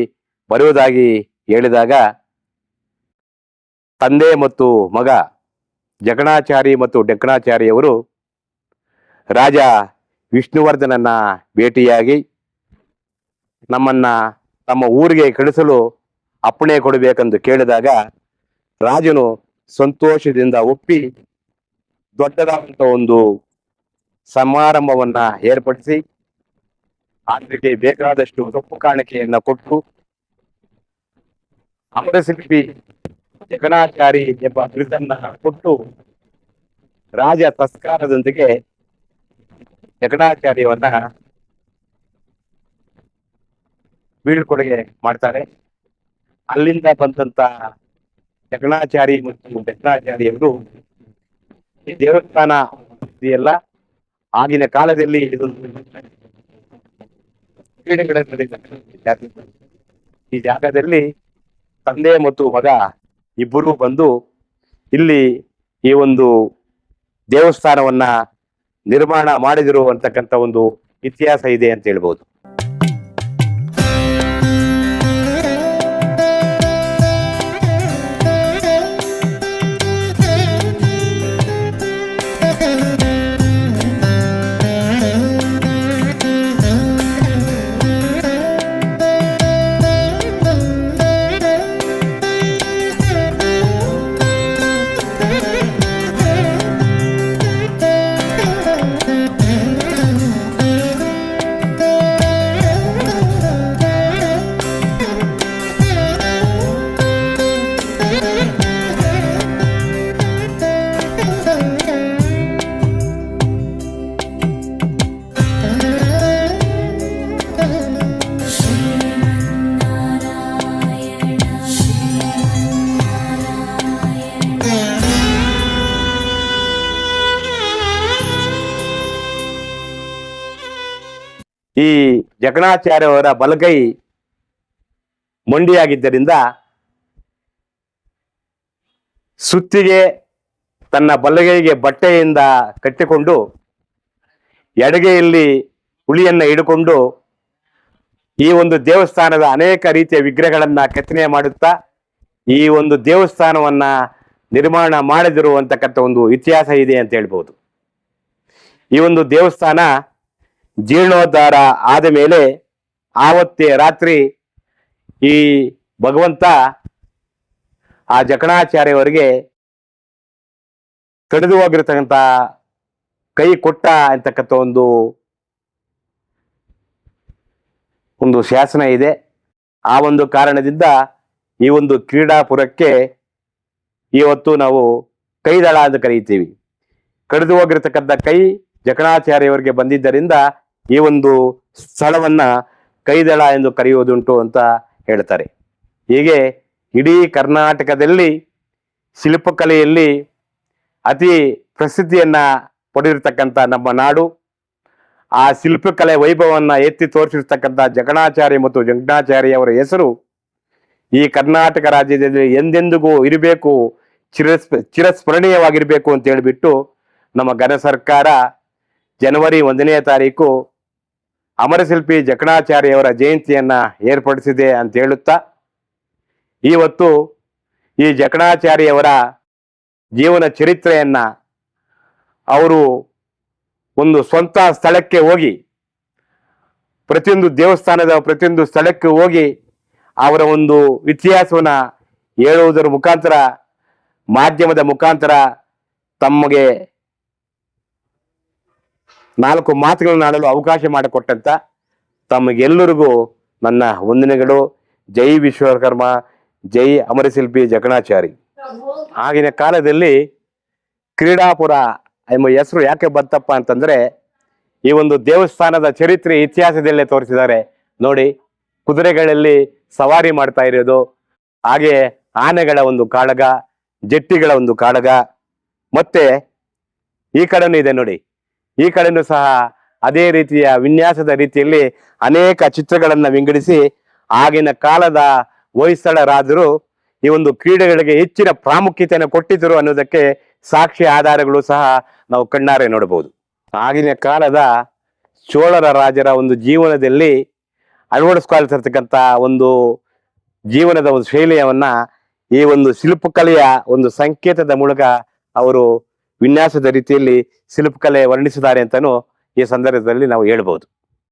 ಬರುವುದಾಗಿ ಹೇಳಿದಾಗ, ತಂದೆ ಮತ್ತು ಮಗ ಜಕಣಾಚಾರಿ ಮತ್ತು ಡೆಕ್ಕಣಾಚಾರಿಯವರು ರಾಜ ವಿಷ್ಣುವರ್ಧನನ್ನ ಭೇಟಿಯಾಗಿ ನಮ್ಮನ್ನ ತಮ್ಮ ಊರಿಗೆ ಕಳಿಸಲು ಅಪ್ಪಣೆ ಕೊಡಬೇಕೆಂದು ಕೇಳಿದಾಗ ರಾಜನು ಸಂತೋಷದಿಂದ ಒಪ್ಪಿ ದೊಡ್ಡದಾದಂಥ ಒಂದು ಸಮಾರಂಭವನ್ನ ಏರ್ಪಡಿಸಿ ಅದಕ್ಕೆ ಬೇಕಾದಷ್ಟು ಸೊಪ್ಪು ಕಾಣಿಕೆಯನ್ನ ಕೊಟ್ಟು ಅಮರಶಿಲ್ಪಿ ಜಕಣಾಚಾರಿ ಎಂಬ ಬಿರುದನ್ನ ಕೊಟ್ಟು ರಾಜ ತಸ್ಕಾರದೊಂದಿಗೆ ಜಕಣಾಚಾರ್ಯವನ್ನ ಬೀಳ್ಕೊಡುಗೆ ಮಾಡ್ತಾರೆ. ಅಲ್ಲಿಂದ ಬಂದಂತ ಜಕಣಾಚಾರಿ ಮತ್ತು ಡೆಕ್ಕಣಾಚಾರಿಯವರು ಈ ದೇವಸ್ಥಾನ ಇದೆಯಲ್ಲ, ಆಗಿನ ಕಾಲದಲ್ಲಿ ಈ ಜಾಗದಲ್ಲಿ ತಂದೆ ಮತ್ತು ಮಗ ಇಬ್ಬರು ಬಂದು ಇಲ್ಲಿ ಈ ಒಂದು ದೇವಸ್ಥಾನವನ್ನ ನಿರ್ಮಾಣ ಮಾಡಿದರು ಅಂತಕ್ಕಂಥ ಒಂದು ಇತಿಹಾಸ ಇದೆ ಅಂತ ಹೇಳ್ಬೋದು. ಈ ಜಕಣಾಚಾರ್ಯವರ ಬಲಗೈ ಮೊಂಡಿಯಾಗಿದ್ದರಿಂದ ಸುತ್ತಿಗೆ ತನ್ನ ಬಲಗೈಗೆ ಬಟ್ಟೆಯಿಂದ ಕಟ್ಟಿಕೊಂಡು ಎಡಗೈಯಲ್ಲಿ ಹುಳಿಯನ್ನ ಹಿಡ್ಕೊಂಡು ಈ ಒಂದು ದೇವಸ್ಥಾನದ ಅನೇಕ ರೀತಿಯ ವಿಗ್ರಹಗಳನ್ನ ಕೆತ್ತನೆ ಮಾಡುತ್ತಾ ಈ ಒಂದು ದೇವಸ್ಥಾನವನ್ನ ನಿರ್ಮಾಣ ಮಾಡಿದರು ಅಂತಕ್ಕಂಥ ಒಂದು ಇತಿಹಾಸ ಇದೆ ಅಂತ ಹೇಳ್ಬೋದು. ಈ ಒಂದು ದೇವಸ್ಥಾನ ಜೀರ್ಣೋದ್ಧಾರ ಆದ ಮೇಲೆ ಆವತ್ತೇ ರಾತ್ರಿ ಈ ಭಗವಂತ ಆ ಜಕಣಾಚಾರ್ಯವರಿಗೆ ಕಡಿದು ಹೋಗಿರ್ತಕ್ಕಂಥ ಕೈ ಕೊಟ್ಟ ಅಂತಕ್ಕಂಥ ಒಂದು ಶಾಸನ ಇದೆ. ಆ ಒಂದು ಕಾರಣದಿಂದ ಈ ಒಂದು ಕ್ರೀಡಾಪುರಕ್ಕೆ ಇವತ್ತು ನಾವು ಕೈದಳ ಅಂತ ಕರೀತೀವಿ. ಕಡಿದು ಹೋಗಿರ್ತಕ್ಕಂಥ ಕೈ ಜಕಣಾಚಾರ್ಯವರಿಗೆ ಬಂದಿದ್ದರಿಂದ ಈ ಒಂದು ಸ್ಥಳವನ್ನ ಕೈದಳ ಎಂದು ಕರೆಯುವುದುಂಟು ಅಂತ ಹೇಳ್ತಾರೆ. ಹೀಗೆ ಇಡೀ ಕರ್ನಾಟಕದಲ್ಲಿ ಶಿಲ್ಪಕಲೆಯಲ್ಲಿ ಅತಿ ಪ್ರಸಿದ್ಧಿಯನ್ನ ಪಡೆದಿರ್ತಕ್ಕಂಥ ನಮ್ಮ ನಾಡು, ಆ ಶಿಲ್ಪಕಲೆ ವೈಭವನ್ನ ಎತ್ತಿ ತೋರಿಸಿರ್ತಕ್ಕಂಥ ಜಕಣಾಚಾರ್ಯ ಮತ್ತು ಜಕಣಾಚಾರ್ಯವರ ಹೆಸರು ಈ ಕರ್ನಾಟಕ ರಾಜ್ಯದಲ್ಲಿ ಎಂದೆಂದಿಗೂ ಇರಬೇಕು, ಚಿರಸ್ಮರಣೀಯವಾಗಿರ್ಬೇಕು ಅಂತ ಹೇಳಿಬಿಟ್ಟು ನಮ್ಮ ಘನ ಸರ್ಕಾರ ಜನವರಿ 1ನೇ ತಾರೀಕು ಅಮರಶಿಲ್ಪಿ ಜಕಣಾಚಾರ್ಯವರ ಜಯಂತಿಯನ್ನ ಏರ್ಪಡಿಸಿದೆ ಅಂತ ಹೇಳುತ್ತಾ, ಇವತ್ತು ಈ ಜಕಣಾಚಾರ್ಯವರ ಜೀವನ ಚರಿತ್ರೆಯನ್ನ ಅವರು ಒಂದು ಸ್ವಂತ ಸ್ಥಳಕ್ಕೆ ಹೋಗಿ ಪ್ರತಿಯೊಂದು ದೇವಸ್ಥಾನದ ಪ್ರತಿಯೊಂದು ಸ್ಥಳಕ್ಕೆ ಹೋಗಿ ಅವರ ಒಂದು ಇತಿಹಾಸವನ್ನ ಹೇಳುವುದರ ಮುಖಾಂತರ, ಮಾಧ್ಯಮದ ಮುಖಾಂತರ ತಮಗೆ 4 ಮಾತುಗಳನ್ನು ಆಡಲು ಅವಕಾಶ ಮಾಡಿಕೊಟ್ಟಂತ ತಮಗೆಲ್ಲರಿಗೂ ನನ್ನ ವಂದನೆಗಳು. ಜೈ ವಿಶ್ವಕರ್ಮ, ಜೈ ಅಮರಶಿಲ್ಪಿ ಜಕಣಾಚಾರಿ. ಆಗಿನ ಕಾಲದಲ್ಲಿ ಕ್ರೀಡಾಪುರ ಎಂಬ ಹೆಸರು ಯಾಕೆ ಬಂತಪ್ಪ ಅಂತಂದ್ರೆ, ಈ ಒಂದು ದೇವಸ್ಥಾನದ ಚರಿತ್ರೆ ಇತಿಹಾಸದಲ್ಲೇ ತೋರಿಸಿದ್ದಾರೆ ನೋಡಿ. ಕುದುರೆಗಳಲ್ಲಿ ಸವಾರಿ ಮಾಡ್ತಾ ಇರೋದು, ಹಾಗೆ ಆನೆಗಳ ಒಂದು ಕಾಳಗ, ಜಟ್ಟಿಗಳ ಒಂದು ಕಾಳಗ, ಮತ್ತೆ ಈ ಕಡೆನೂ ಇದೆ ನೋಡಿ. ಈ ಕಡೆನೂ ಸಹ ಅದೇ ರೀತಿಯ ವಿನ್ಯಾಸದ ರೀತಿಯಲ್ಲಿ ಅನೇಕ ಚಿತ್ರಗಳನ್ನ ವಿಂಗಡಿಸಿ ಆಗಿನ ಕಾಲದ ಹೊಯ್ಸಳ ರಾಜರು ಈ ಒಂದು ಕ್ರೀಡೆಗಳಿಗೆ ಹೆಚ್ಚಿನ ಪ್ರಾಮುಖ್ಯತೆಯನ್ನು ಕೊಟ್ಟಿದ್ದರು ಅನ್ನೋದಕ್ಕೆ ಸಾಕ್ಷಿ ಆಧಾರಗಳು ಸಹ ನಾವು ಕಣ್ಣಾರೆ ನೋಡಬಹುದು. ಆಗಿನ ಕಾಲದ ಚೋಳರ ರಾಜರ ಒಂದು ಜೀವನದಲ್ಲಿ ಅಳವಡಿಸ್ಕೊಳ್ತಿರ್ತಕ್ಕಂಥ ಒಂದು ಜೀವನದ ಒಂದು ಶೈಲಿಯವನ್ನ ಈ ಒಂದು ಶಿಲ್ಪಕಲೆಯ ಒಂದು ಸಂಕೇತದ ಮೂಲಕ ಅವರು ವಿನ್ಯಾಸದ ರೀತಿಯಲ್ಲಿ ಶಿಲ್ಪಕಲೆ ವರ್ಣಿಸಿದ್ದಾರೆ ಅಂತಾನು ಈ ಸಂದರ್ಭದಲ್ಲಿ ನಾವು ಹೇಳ್ಬೋದು.